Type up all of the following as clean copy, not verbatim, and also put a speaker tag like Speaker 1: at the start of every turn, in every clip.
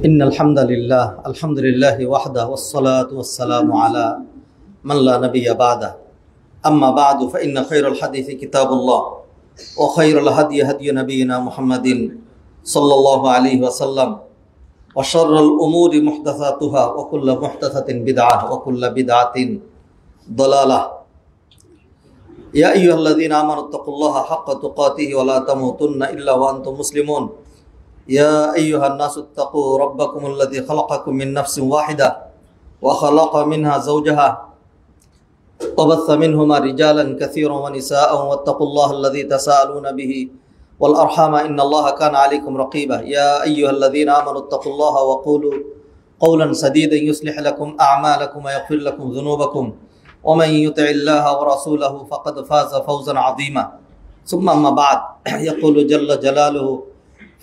Speaker 1: إن الحمد لله وحده والصلاة والسلام على من لا نبي بعده أما بعد فإن خير الحديث كتاب الله وخير الهدي هدي نبينا محمد صلى الله عليه وسلم وشر الأمور محدثاتها وكل محدثة بدعة وكل بدعة ضلالة يا أيها الذين آمنوا اتقوا الله حق تقاته ولا تموتن إلا وأنتم مسلمون يا أيها الناس اتقوا ربكم الذي خلقكم من نفس واحدة وخلق منها زوجها وبث منهما رجالا كثيرا ونساء واتقوا الله الذي تساءلون به والأرحام إن الله كان عليكم رقيبا يا أيها الذين آمنوا اتقوا الله وقولوا قولا سديدا يصلح لكم أعمالكم ويغفر لكم ذنوبكم ومن يطع الله ورسوله فقد فاز فوزا عظيما ثم أما بعد يقول جل جلاله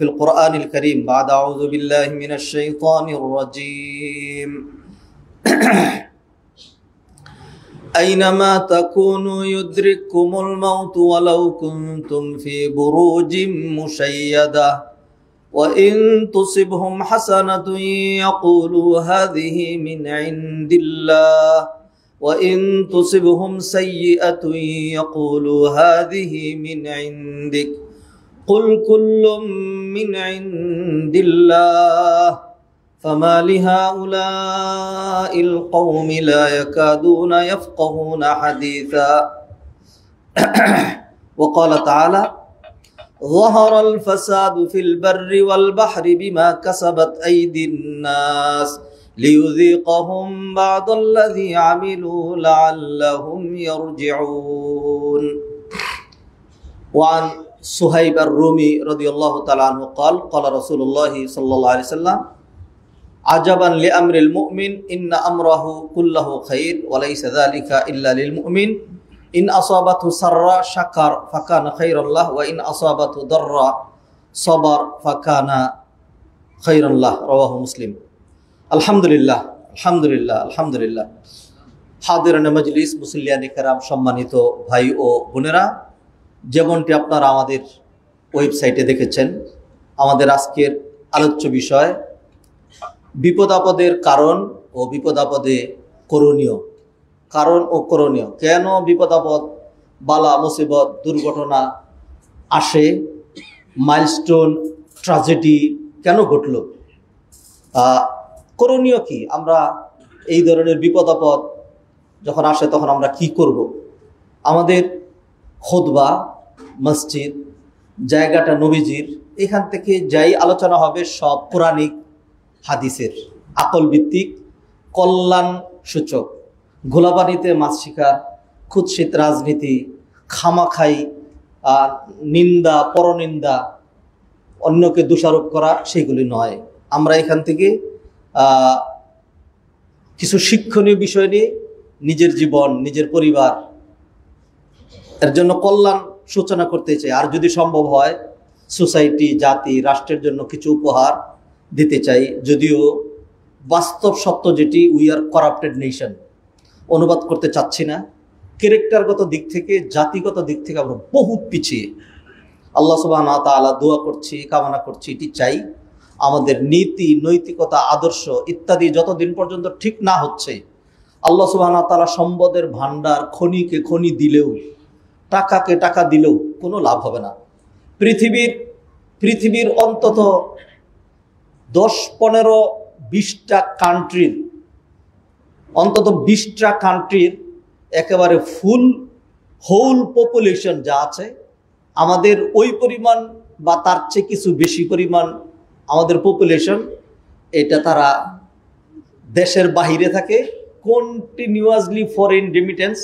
Speaker 1: في القرآن الكريم بعد أعوذ بالله من الشيطان الرجيم أينما تكونوا يدرككم الموت ولو كنتم في بروج مشيدة وإن تصبهم حسنة يقولوا هذه من عند الله وإن تصبهم سيئة يقولوا هذه من عندك قل كل من عند الله فما لهؤلاء القوم لا يكادون يفقهون حديثا وقال تعالى ظهر الفساد في البر والبحر بما كسبت أيدي الناس ليذيقهم بعض الذي عملوا لعلهم يرجعون وعن صهيب الرومي رضي الله تعالى عنه قال قال رسول الله صلى الله عليه وسلم عجبا لأمر المؤمن إن أمره كله خير وليس ذلك إلا للمؤمن إن أصابته سر شكر فكان خيرا له وإن أصابته ضر صبر فكان خيرا له رواه مسلم الحمد لله الحمد لله الحمد لله হাদিরান মজলিস মুসল্লিয়ানে কেরাম সম্মানিত ভাই ও বোনেরা, যেমনটি আপনারা আমাদের ওয়েবসাইটে দেখেছেন, আমাদের আজকের আলোচ্য বিষয় বিপদ আপদের কারণ ও বিপদ আপদে করণীয়। কারণ ও করণীয়, কেন বিপদ আপদ, বালা মুসিবত, দুর্ঘটনা আসে, মাইলস্টোন, ট্র্যাজেডি কেন ঘটল, করণীয় কি, আমরা এই ধরনের বিপদ আপদ যখন আসে তখন আমরা কি করব। আমাদের খুতবা, মসজিদ, জায়গাটা নবীজির, এখান থেকে যাই আলোচনা হবে সব কোরআনিক হাদিসের, আকল ভিত্তিক, কল্যাণ সূচক। গোলাপানিতে মাছ শিকার, কুৎসিত রাজনীতি, খামাখাই নিন্দা, পরনিন্দা, অন্যকে দোষারোপ করা, সেগুলি নয়। আমরা এখান থেকে কিছু শিক্ষণীয় বিষয় নিয়ে নিজের জীবন, নিজের পরিবার এর জন্য কল্যাণ সূচনা করতে চাই, আর যদি সম্ভব হয় সোসাইটি, জাতি, রাষ্ট্রের জন্য কিছু উপহার দিতে চাই। যদিও বাস্তব সত্য যেটি, উই আর করাপ্টেড নেশন, অনুবাদ করতে চাচ্ছি না। ক্যারেক্টারগত দিক থেকে, জাতিগত দিক থেকে আমরা বহুত পিছিয়ে। আল্লাহ সুবহানাহু ওয়া তাআলা দোয়া করছি, কামনা করছি, এটি চাই আমাদের নীতি, নৈতিকতা, আদর্শ ইত্যাদি যতদিন পর্যন্ত ঠিক না হচ্ছে, আল্লাহ সুবহানাহু ওয়া তাআলা সম্পদের ভান্ডার, খনিকে খনি দিলেও, টাকাকে টাকা দিলেও কোনো লাভ হবে না। পৃথিবীর অন্তত 10-15-20টা কান্ট্রির, অন্তত 20টা কান্ট্রির একেবারে হোল পপুলেশন যা আছে, আমাদের ওই পরিমাণ বা তার চেয়ে কিছু বেশি পরিমাণ আমাদের পপুলেশন, এটা তারা দেশের বাহিরে থাকে, কন্টিনিউয়াসলি ফরেন রেমিটেন্স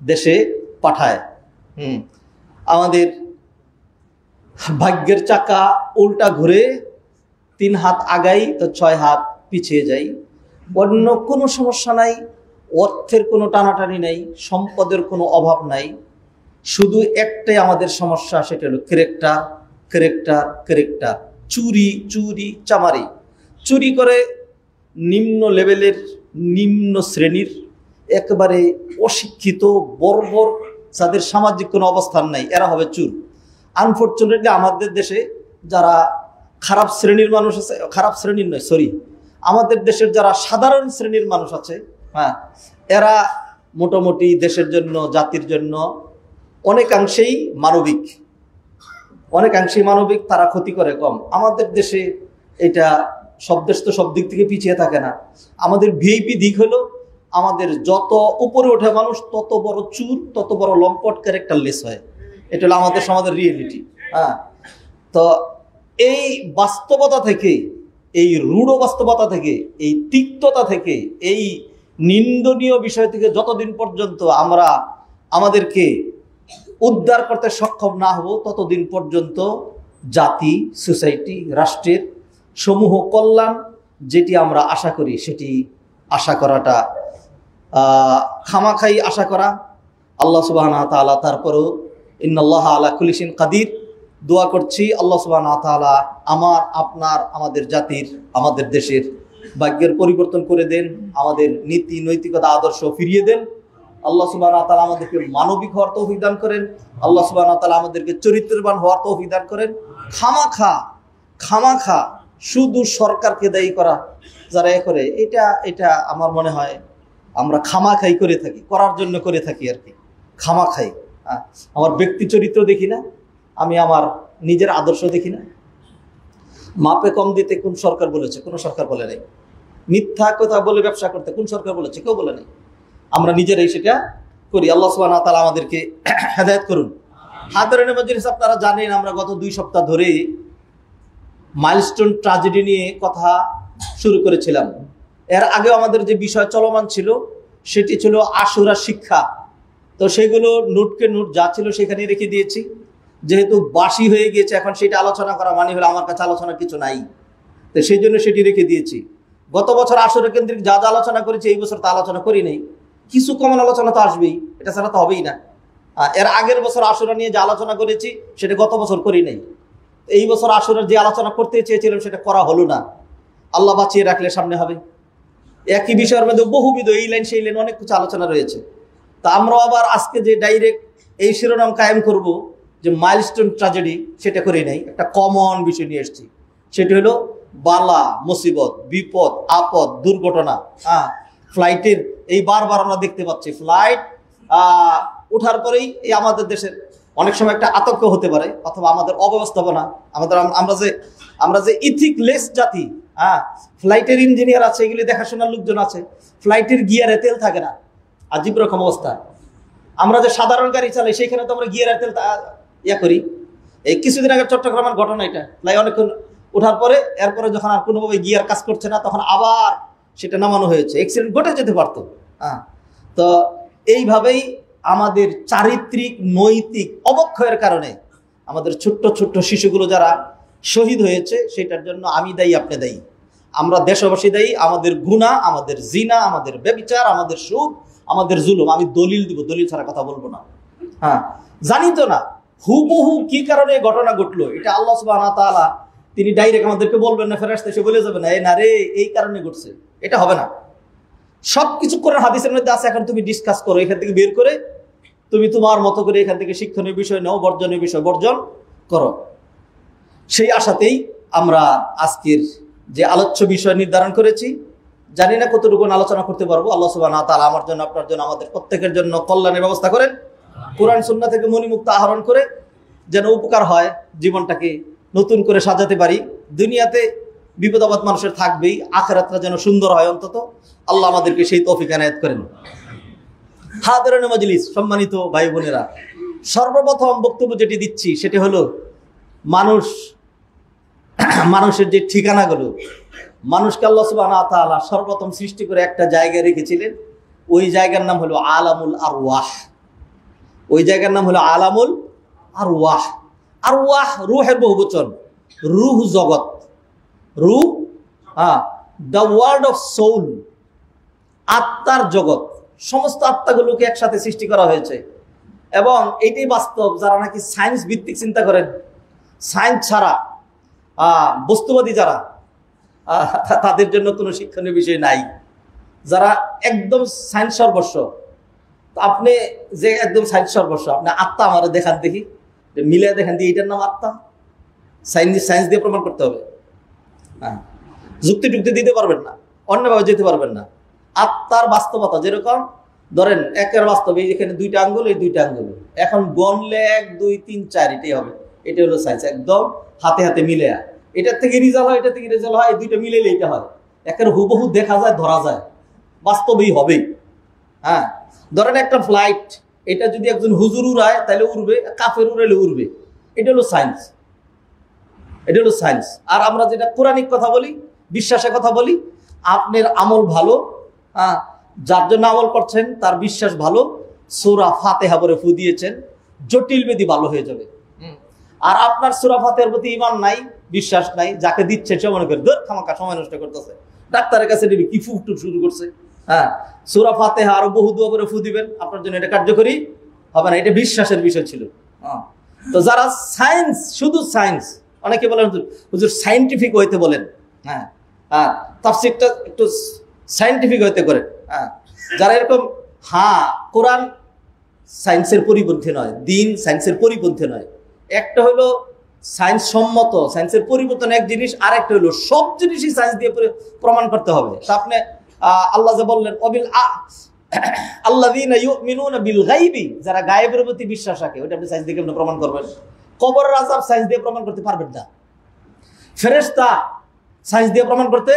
Speaker 1: দেশে পাঠায়। আমাদের ভাগ্যের চাকা উল্টা ঘুরে 3 হাত আগাই তো 6 হাত পিছিয়ে যাই। অন্য কোনো সমস্যা নাই, অর্থের কোনো টানাটানি নাই, সম্পদের কোনো অভাব নাই, শুধু একটাই আমাদের সমস্যা, সেটা হলো ক্যারেক্টার, ক্যারেক্টার, ক্যারেক্টার। চুরি, চুরি, চামারি, চুরি করে নিম্ন লেভেলের, নিম্ন শ্রেণীর, একেবারে অশিক্ষিত, বর্বর, যাদের সামাজিক কোনো অবস্থান নাই, এরা হবে চুর। আনফর্চুনেটলি আমাদের দেশে যারা খারাপ শ্রেণীর মানুষ আছে, খারাপ শ্রেণীর নয়, সরি, আমাদের দেশের যারা সাধারণ শ্রেণীর মানুষ আছে, হ্যাঁ, এরা মোটামুটি দেশের জন্য, জাতির জন্য অনেকাংশেই মানবিক, তারা ক্ষতি করে কম। আমাদের দেশে এটা, সব দেশ তো সব দিক থেকে পিছিয়ে থাকে না। আমাদের ভিআইপি দিক হলো, আমাদের যত উপরে ওঠে মানুষ তত বড় চুর, তত বড় লম্পট ক্যারেক্টারলেস হয়। এটা হলো আমাদের সমাজের রিয়েলিটি। হ্যাঁ, তো এই বাস্তবতা থেকে, এই রূঢ় বাস্তবতা থেকে, এই তিক্ততা থেকে, এই নিন্দনীয় বিষয় থেকে যতদিন পর্যন্ত আমরা আমাদেরকে উদ্ধার করতে সক্ষম না হব, ততদিন পর্যন্ত জাতি, সোসাইটি, রাষ্ট্রের সমূহ কল্যাণ যেটি আমরা আশা করি, সেটি আশা করাটা খামাখাই আশা করা। আল্লাহ সুবহানাহু ওয়া তাআলা তারপরও ইন্নাল্লাহা আলা কুল্লি শাইইন কাদির, দোয়া করছি আল্লাহ সুবহানাহু ওয়া তাআলা আমার, আপনার, আমাদের জাতির, আমাদের দেশের ভাগ্যের পরিবর্তন করে দেন, আমাদের নীতি নৈতিকতা আদর্শ ফিরিয়ে দেন। আল্লাহ সুবহানাহু ওয়া তাআলা আমাদেরকে মানবিক হওয়ার তৌফিক দান করেন। আল্লাহ সুবহানাহু ওয়া তাআলা আমাদেরকে চরিত্রবান হওয়ার তৌফিক দান করেন। খামাখা শুধু সরকারকে দায়ী করা যারা করে, এটা আমার মনে হয় আমরা খামাখাই করে থাকি, করার জন্য করে থাকি আর কি, খামাখাই। আমার ব্যক্তি চরিত্র দেখি না, আমি আমার নিজের আদর্শ দেখি না। মাপে কম দিতে কোন সরকার বলেছে? কোনো সরকার বলে নাই। মিথ্যা কথা বলে ব্যবসা করতে কোন সরকার বলেছে? কেউ বলে নাই। আমরা নিজেরাই সেটা করি। আল্লাহ সুবহানাহু ওয়া তাআলা আমাদেরকে হেদায়েত করুন। হাদিরিন মাজলিস, আপনারা জানেন আমরা গত 2 সপ্তাহ ধরে মাইলস্টোন ট্র্যাজেডি নিয়ে কথা শুরু করেছিলাম। এর আগেও আমাদের যে বিষয় চলমান ছিল সেটি ছিল আশুরা শিক্ষা। তো সেগুলো নোটকে নোট যা ছিল সেখানে রেখে দিয়েছি। যেহেতু বাসি হয়ে গিয়েছে, এখন সেটা আলোচনা করা মানে হলো আমার কাছে আলোচনার কিছু নাই, তো সেই জন্য সেটি রেখে দিয়েছি। গত বছর আশুরা কেন্দ্রিক যা যা আলোচনা করেছি, এই বছর তা আলোচনা করি নাই। কিছু কমন আলোচনা তো আসবেই, এটা ছাড়া তো হবেই না। এর আগের বছর আশুরা নিয়ে যে আলোচনা করেছি সেটা গত বছর করি নাই। এই বছর আশুরার যে আলোচনা করতে চেয়েছিলাম সেটা করা হলো না। আল্লাহ বাঁচিয়ে রাখলে সামনে হবে। একই বিষয়ের মধ্যে বহুবিধ, এই লাইন সেই লাইন অনেক কিছু আলোচনা রয়েছে। তা আমরা আবার আজকে যে ডাইরেক্ট এই শিরোনাম কায়েম করব যে মাইলস্টোন ট্র্যাজেডি, সেটা করি নাই। একটা কমন বিষয় নিয়ে এসেছি, সেটি হলো বালা মুসিবত, বিপদ, আপদ, দুর্ঘটনা। ফ্লাইটের এই বারবার আমরা দেখতে পাচ্ছি, ফ্লাইট ওঠার পরেই এই আমাদের দেশের অনেক সময় একটা আতঙ্ক হতে পারে, অথবা আমাদের অব্যবস্থাপনা, আমরা যে ইথিকলেস জাতি। ফ্লাইটের ইঞ্জিনিয়ার আছে, এগুলি দেখাশোনার লোকজন আছে, ফ্লাইটের গিয়ারে তেল থাকে না, আজীব রকম অবস্থা। আমরা যে সাধারণ গাড়ি চালাই সেখানে তো আমরা গিয়ারের তেল করি। এই কিছুদিন আগে চট্টগ্রামের ঘটনা, এটা ফ্লাই অনেকক্ষণ ওঠার পরে, এরপরে যখন আর কোনোভাবে গিয়ার কাজ করছে না, তখন আবার সেটা নামানো হয়েছে। অ্যাক্সিডেন্ট ঘটে যেতে পারতো। তো এইভাবেই আমাদের চারিত্রিক নৈতিক অবক্ষয়ের কারণে আমাদের ছোট্ট ছোট্ট শিশুগুলো যারা শহীদ হয়েছে, সেটার জন্য আমি দায়ী, আপনি দায়ী, আমরা দেশবাসী দায়ী। আমাদের গুনাহ, আমাদের জিনা, আমাদের ব্যভিচার, আমাদের সুদ, আমাদের জুলুম। আমি দলিল দিব, দলিল ছাড়া কথা বলবো না। জানি তো না হুবহু কি কারণে ঘটনা ঘটলো, এটা আল্লাহ সুবহানাহু ওয়া তাআলা তিনি ডাইরেক্ট আমাদেরকে বলবেন না, ফেরেশতা এসে বলে যাবে না, এই না রে এই কারণে ঘটছে, এটা হবে না। সবকিছু কোরআন হাদিসের মধ্যে আছে। এখন তুমি ডিসকাস করো, এখান থেকে বের করে তুমি তোমার মতো করে এখান থেকে শিক্ষণীয় বিষয় নাও, বর্জনীয় বিষয় বর্জন করো। সেই আশাতেই আমরা আজকের যে আলোচ্য বিষয় নির্ধারণ করেছি, জানি না কতটুকু আলোচনা করতে পারবো। আল্লাহ সুবহানাহু ওয়া তাআলা আমার জন্য, আপনার জন্য, আমাদের প্রত্যেকের জন্য কল্যাণের ব্যবস্থা করেন। কোরআন সুন্নাহ থেকে মণিমুক্তা আহরণ করে যেন উপকার হয়, জীবনটাকে নতুন করে সাজাতে পারি। দুনিয়াতে বিপদ আপদ মানুষের থাকবেই, আখিরাতটা যেন সুন্দর হয় অন্তত। আল্লাহ আমাদেরকে সেই তৌফিক এনায়েত করেন। হাদিরিন মাজলিস, সম্মানিত ভাই বোনেরা, সর্বপ্রথম বক্তব্য যেটি দিচ্ছি সেটি হলো মানুষের যে ঠিকানাগুলো, মানুষকে আল্লাহ সুবহানাহু ওয়া তাআলা সর্বপ্রথম সৃষ্টি করে একটা জায়গায় রেখেছিলেন। ওই জায়গার নাম হলো আলামুল আরওয়াহ। ওই জায়গার নাম হলো আলামুল আরওয়াহ। আরওয়াহ রূহের বহুবচন, রূহ জগৎ, রূহ, দ্য ওয়ার্ল্ড অফ সোল, আত্মার জগৎ। সমস্ত আত্মাগুলোকে একসাথে সৃষ্টি করা হয়েছে। এবং এটাই বাস্তব। যারা নাকি সায়েন্স ভিত্তিক চিন্তা করেন, সায়েন্স ছাড়া বস্তুবাদী যারা, তাদের জন্য কোনো শিক্ষণীয় বিষয় নাই। যারা একদম সায়েন্স সর্বস্ব, আপনি যে একদম সায়েন্স সর্বস্ব, আপনি আত্মা আমার দেখান দেখি, মিলে দেখেন দিয়ে, এটার নাম আত্মা। সায়েন্স দিয়ে প্রমাণ করতে হবে। হ্যাঁ, যুক্তি টুক্তি দিতে পারবেন না, অন্যভাবে যেতে পারবেন না। আত্মার বাস্তবতা যেরকম, ধরেন একের বাস্তবে এখানে 2টা আঙ্গুল, এই 2টা আঙ্গুল এখন গণলে 1 2 3 4 এটাই হবে। এটা হলো সায়েন্স, একদম হাতে হাতে মিলে। এটার থেকে রেজাল্ট হয়, এটা থেকে রেজাল্ট হয়, এই 2টা মিলেলে এটা হয়। একের হুবহু দেখা যায়, ধরা যায়, বাস্তবেই হবে। হ্যাঁ, ধরেন একটা ফ্লাইট, এটা যদি একজন হুজুর উড়ায় তাহলে উড়বে, কাফের উড়াইলে উড়বে। এটা হলো সায়েন্স, এটা হলো সায়েন্স। আর আমরা যেটা কোরআনিক কথা বলি, বিশ্বাসের কথা বলি, আপনার আমল ভালো, হ্যাঁ, যার জন্য আমল করছেন তার বিশ্বাস ভালো, সূরা ফাতিহা পড়ে ফু দিয়েছেন, জটিল ব্যাধি ভালো হয়ে যাবে। আর আপনার সূরা ফাতিহার প্রতি ঈমান নাই, বিশ্বাস নাই, যাকে দিচ্ছে সে মনে করে ধর খামাখা সময় নষ্ট করতেছে, ডাক্তারের কাছে দিবি কি ফুফটু শুরু করছে। হ্যাঁ, সূরা ফাতিহা আরো বহু দোয়া করে ফু দিবেন, আপনার জন্য এটা কার্যকরী হবে না। এটা বিশ্বাসের বিষয় ছিল। তো যারা সায়েন্স, শুধু সায়েন্স, অনেকে বলেন হুজুর সায়েন্টিফিক হইতে বলেন, হ্যাঁ হ্যাঁ, তাফসীরটা একটু সায়েন্টিফিক হইতে করেন। হ্যাঁ, যারা এরকম, হ্যাঁ, কোরআন সায়েন্সের পরিপন্থী নয়, দিন সায়েন্সের পরিপন্থী নয়। একটা হলো সায়েন্স সম্মত, সায়েন্সের পরিবর্তন এক জিনিস, আর একটা হলো সব জিনিসই সায়েন্স দিয়ে প্রমাণ করতে হবে। তা আপনি আল্লাহ যে বললেন আল্লাযীনা ইউমিনুনা বিল গায়বি, যারা গায়েবের প্রতি বিশ্বাস রাখে, ওটা আপনি সায়েন্স দিয়ে কেমনে প্রমাণ করবেন? কবরের আযাব সায়েন্স দিয়ে প্রমাণ করতে পারবেন না। ফেরেশতা সায়েন্স দিয়ে প্রমাণ করতে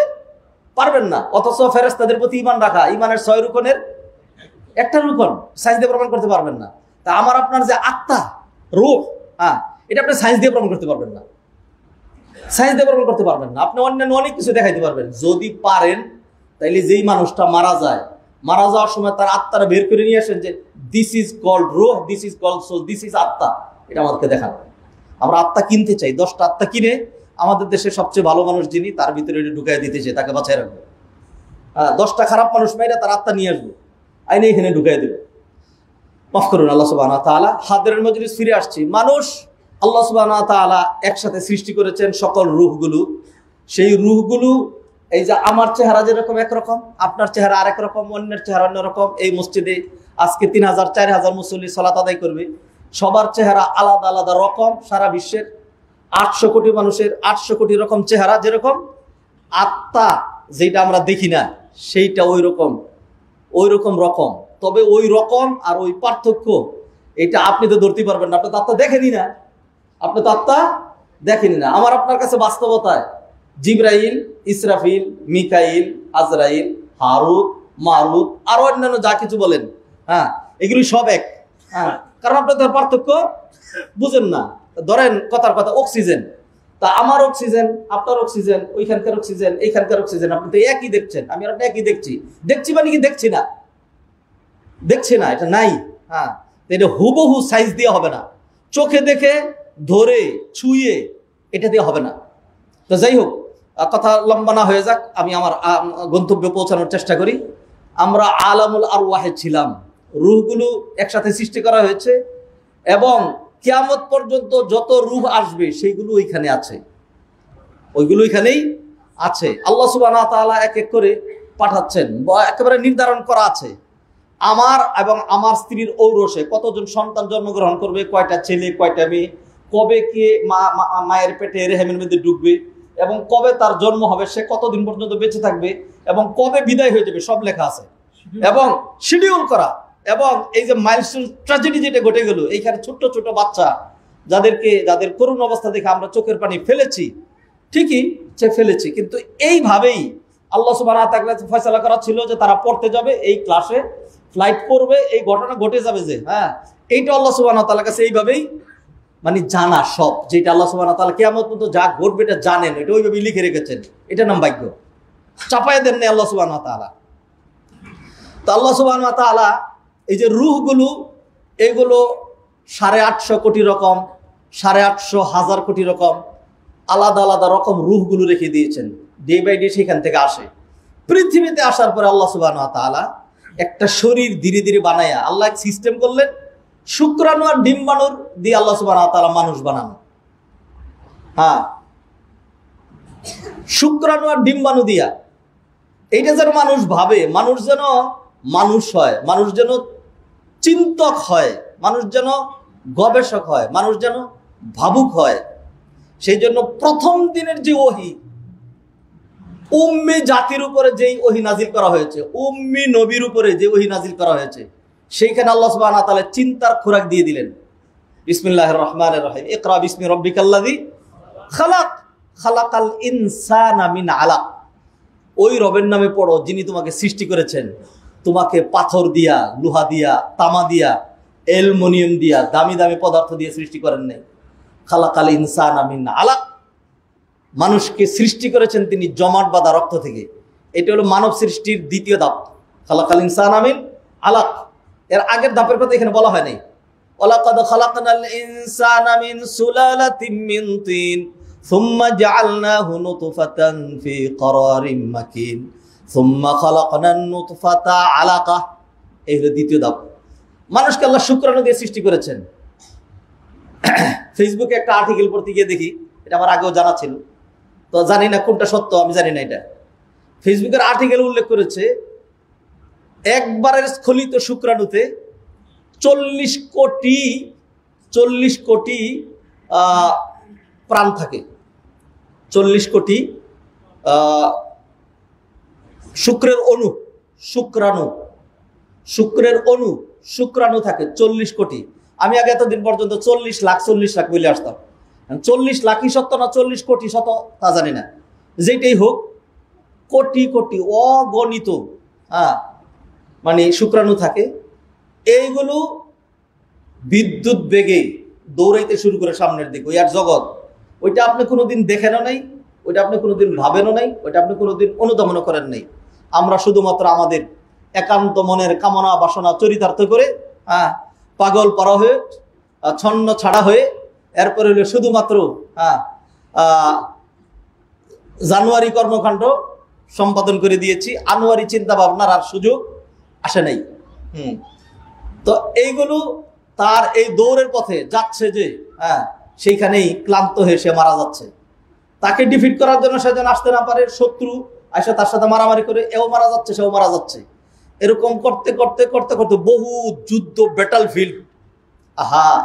Speaker 1: পারবেন না। অথচ ফেরেশতাদের প্রতি ঈমান রাখা, ঈমানের 6 রুকনের একটা রুকন, সায়েন্স দিয়ে প্রমাণ করতে পারবেন না। তা আমার আপনার যে আত্মা, রূহ, হ্যাঁ, এটা আপনি সায়েন্স দিয়ে প্রমাণ করতে পারবেন না, সায়েন্স দিয়ে প্রমাণ করতে পারবেন না। আপনি অন্যান্য অনেক কিছু দেখাইতে পারবেন যদি পারেন। তাইলে যেই মানুষটা মারা যায়, মারা যাওয়ার সময় তার আত্মারা বের করে নিয়ে আসেন যে দিস ইজ কল্ড রূহ, this is called soul, this is আত্মা, এটা আমাদেরকে দেখান। আমরা আত্মা কিনতে চাই, 10টা আত্মা কিনে আমাদের দেশের সবচেয়ে ভালো মানুষ যিনি, তার ভিতরে এটা ঢুকাই দিতে চাই, তাকে বাঁচাই রাখবো। 10টা খারাপ মানুষ মেয়েরা তার আত্মা নিয়ে আসবো, আইনে এখানে ঢুকাই দেবো। মাফ করুন আল্লাহ সুবহানাহু ওয়া তাআলা। হাদিরের মজলিস ফিরে আসছি। মানুষ আল্লাহ সুবহানাহু ওয়া তাআলা একসাথে সৃষ্টি করেছেন সকল রূহগুলো। সেই রূহগুলো, এই যে আমার চেহারা যেরকম একরকম, আপনার চেহারা আরেক রকম, অন্যের চেহারা অন্যরকম। এই মসজিদে আজকে 3000 4000 মুসল্লি সালাত আদায় করবে, সবার চেহারা আলাদা আলাদা রকম। সারা বিশ্বের 800 কোটি মানুষের 800 কোটি রকম চেহারা, যেরকম আত্মা যেটা আমরা দেখি না সেইটা ওই রকম রকম। তবে ওই রকম আর ওই পার্থক্য, এটা আপনি তো ধরতে পারবেন না, আপনি তো আত্মা দেখেনি না, আপনি তো আত্মা দেখেনি না। আমার আপনার কাছে বাস্তবতায় জিবরাইল, ইসরাফিল, মিকাইল, আজরাইল, হারুত, মারুত, আরো অন্যান্য যা কিছু বলেন, হ্যাঁ, এগুলি সব এক। হ্যাঁ, কারণ আপনি তো পার্থক্য বুঝেন না। ধরেন কথার কথা, অক্সিজেন, তা আমার অক্সিজেন, আপনার অক্সিজেন, ওইখানকার অক্সিজেন, এইখানকার অক্সিজেন, আপনি তো একই দেখছেন, আমি আর আপনি একই দেখছি মানে কি দেখছি না, এটা নাই। হ্যাঁ, এটা হুবহু সাইজ দিয়ে হবে না, চোখে দেখে ধরে ছুঁয়ে এটা দিয়ে হবে না। তো যাই হোক, কথা লম্বা না হয়ে যাক, আমি আমার গন্তব্যে পৌঁছানোর চেষ্টা করি। আমরা আলামুল আরওয়াহে ছিলাম, রূহগুলো একসাথে সৃষ্টি করা হয়েছে এবং কিয়ামত পর্যন্ত যত রূহ আসবে সেইগুলো ওইখানে আছে, ওইগুলো ওইখানেই আছে। আল্লাহ সুবহানাহু ওয়া তাআলা এক এক করে পাঠাচ্ছেন, একেবারে নির্ধারণ করা আছে। আমার এবং আমার স্ত্রীর ঔরসে কতজন সন্তান জন্মগ্রহণ করবে, কয়টা ছেলে কয়টা মেয়ে, কবে কে মায়ের পেটে রেহেমের মধ্যে ঢুকবে এবং কবে তার জন্ম হবে, সে কতদিন পর্যন্ত বেঁচে থাকবে এবং কবে বিদায় হয়ে যাবে, সব লেখা আছে এবং শিডিউল করা। এবং এই যে মাইলস্টোন ট্র্যাজেডি যেটা ঘটে গেল, এইখানে ছোট্ট ছোট বাচ্চা যাদের করুণ অবস্থা দেখে আমরা চোখের পানি ফেলেছি, ঠিকই সে ফেলেছি, কিন্তু এইভাবেই আল্লাহ সুবহানাহু ওয়া তাআলা ফয়সালা করা ছিল যে তারা পড়তে যাবে, এই ক্লাসে ফ্লাইট করবে, এই ঘটনা ঘটে যাবে, যে হ্যাঁ, এইটা আল্লাহ সুবহানাহু ওয়া তাআলার কাছে এইভাবেই মানে জানা, সব যেটা আল্লাহ সুবহানাহু ওয়া তাআলা কিয়ামত পর্যন্ত যা ঘটবে এটা জানেন, এটা ওইভাবেই লিখে রেখেছেন। এটা নাম ভাগ্য, চাপায় দেন না আল্লাহ সুবহানাহু ওয়া তাআলা। তো আল্লাহ সুবহানাহু ওয়া তাআলা এই যে রূহগুলো, এগুলো 850 কোটি রকম, 850,000 কোটি রকম আলাদা আলাদা রকম রূহগুলো রেখে দিয়েছেন, ডে বাই ডে সেখান থেকে আসে। পৃথিবীতে আসার পরে আল্লাহ সুবহানাহু ওয়া তাআলা একটা শরীর ধীরে ধীরে বানায়া আল্লাহ এক সিস্টেম করলেন, শুক্রাণু আর ডিম্বাণুর দিয়ে আল্লাহ সুবহানাহু ওয়া তাআলা মানুষ বানানো। হ্যাঁ, শুক্রাণু আর ডিম্বাণু দিয়া এইটা যেন মানুষ ভাবে, মানুষ যেন মানুষ হয়, মানুষ যেন চিন্তক হয়, মানুষ যেন গবেষক হয়, মানুষ যেন ভাবুক হয়, সেই জন্য প্রথম দিনের যে ওহী, উম্মি জাতির উপরে যেই ওহী নাজিল করা হয়েছে, উম্মি নবীর উপরে যে ওহী নাজিল করা হয়েছে, সেইখানে আল্লাহ সুবহানাহু ওয়া তাআলা চিন্তার খোরাক দিয়ে দিলেন। বিসমিল্লাহির রহমানির রহিম, ইকরা বিসমি রাব্বিকাল্লাযী খালাক, খালাকাল ইনসানা মিন আলাক। ওই রবের নামে পড়ো যিনি তোমাকে সৃষ্টি করেছেন। তোমাকে পাথর দিয়া, লোহা দিয়া, তামা দিয়া, অ্যালুমিনিয়াম দিয়া, দামি দামি পদার্থ দিয়ে সৃষ্টি করেন নাই। খালাকাল ইনসানা মিন আলাক, মানুষকে সৃষ্টি করেছেন তিনি জমাট বাঁধা রক্ত থেকে। এটা হলো মানব সৃষ্টির দ্বিতীয় ধাপ, খালাকাল ইনসানা মিন আলাক। এর আগের ধাপের কথা এখানে বলা হয় নাই। ওয়ালাকাদ খালাকনাল ইনসানা মিন সুলালাতিন মিন তিন সুম্মা জাআলনাহু নুতফাতান ফি করারিম মাকিন সুম্মা খালাকনান নুতফাতা আলাকা। এই হলো দ্বিতীয় ধাপ। মানুষকে আল্লাহ শুক্রাণু দিয়ে সৃষ্টি করেছেন। ফেসবুকে একটা আর্টিকেল পড়তে গিয়ে দেখি, এটা আমার আগেও জানা ছিল, তো জানি না কোনটা সত্য, আমি জানি না। এটা ফেসবুকের আর্টিকেল উল্লেখ করেছে একবারের স্খলিত শুক্রাণুতে 40 কোটি প্রাণ থাকে। 40 কোটি শুক্রের শুক্রাণু থাকে 40 কোটি। আমি আগে এতদিন পর্যন্ত 40 লাখ বলে আসতাম। 40 লাখই সত্য না 40 কোটি সত্য তা জানি না। যেটাই হোক, কোটি কোটি অগণিত মানে শুক্রাণু থাকে। এইগুলো বিদ্যুৎ বেগে দৌড়াইতে শুরু করে সামনের দিকে। ওই আর জগৎ, ওইটা আপনি কোনোদিন দেখেনও নাই, ওইটা আপনি কোনোদিন ভাবেনও নাই, ওইটা আপনি কোনোদিন অনুধাবনও করেন নাই। আমরা শুধুমাত্র আমাদের একান্ত মনের কামনা বাসনা চরিতার্থ করে পাগল পারা হয়ে, ছন্ন ছাড়া হয়ে, এরপরে হলো শুধুমাত্র জানুয়ারি কর্মকাণ্ড সম্পাদন করে দিয়েছি। আনোয়ারি চিন্তা ভাবনার আর সুযোগ আসে নাই। তো এইগুলো তার এই দৌড়ের পথে যাচ্ছে যে সেইখানেই ক্লান্ত হয়ে সে মারা যাচ্ছে। তাকে ডিফিট করার জন্য সে যেন আসতে না পারে, শত্রু আসে তার সাথে মারামারি করে, এও মারা যাচ্ছে সেও মারা যাচ্ছে। এরকম করতে করতে করতে করতে বহু যুদ্ধ, ব্যাটল ফিল্ড,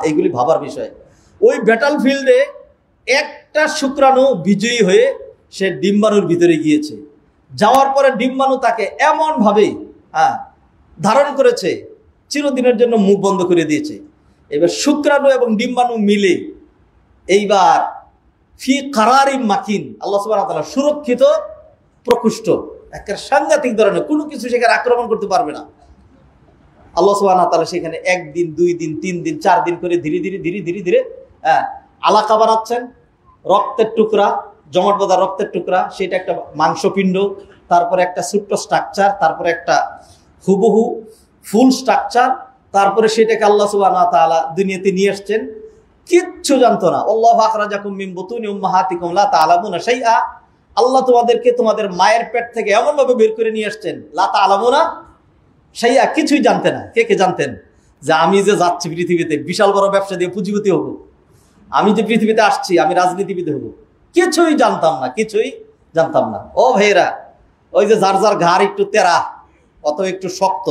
Speaker 1: এইগুলি ভাবার বিষয়। ওই ব্যাটল ফিল্ডে একটা শুক্রাণু বিজয়ী হয়ে সে ডিম্বাণুর ভিতরে গিয়েছে। যাওয়ার পরে ডিম্বাণু তাকে এমন ভাবে ধারণ করেছে, চিরদিনের জন্য মুখ বন্ধ করে দিয়েছে। এবার শুক্রাণু এবং ডিম্বাণু মিলে এইবার ফি কারারিম মাকিন, আল্লাহ সুবহানাহু ওয়া তাআলা সুরক্ষিত প্রকোষ্ঠ, একটা সাংঘাতিক ধরনের কোনো কিছু সেখানে আক্রমণ করতে পারবে না। আল্লাহ সুবহানাহু ওয়া তাআলা সেখানে 1 দিন 2 দিন 3 দিন 4 দিন করে ধীরে ধীরে আলাকা বানাচ্ছেন। রক্তের টুকরা, জমাট বাঁধা রক্তের টুকরা, সেটা একটা মাংসপিণ্ড, তারপরে একটা ছোট্ট স্ট্রাকচার, তারপরে একটা হুবহু ফুল স্ট্রাকচার, তারপরে সেটাকে আল্লাহ সুবহানাহু ওয়া তাআলা দুনিয়াতে নিয়ে আসছেন। কিচ্ছু জানতো না। আল্লাহু আখরাজাকুম মিন বুতুনি উম্মাহাতিকুম লা তা'লামুনা শাইআ। আল্লাহ তোমাদেরকে তোমাদের মায়ের পেট থেকে এমন ভাবে বের করে নিয়ে আসছেন, লা তা'লামুনা শাইআ, কিছুই জানতে না। কে জানতেন যে আমি যে যাচ্ছি পৃথিবীতে বিশাল বড় ব্যবসা দিয়ে পুঁজিপতি হব, আমি যে পৃথিবীতে আসছি আমি রাজনীতিবিদ হব? কিছুই জানতাম না। ও ভাইরা, ওই যে যার ঘাড় একটু তেরা, অত একটু শক্ত,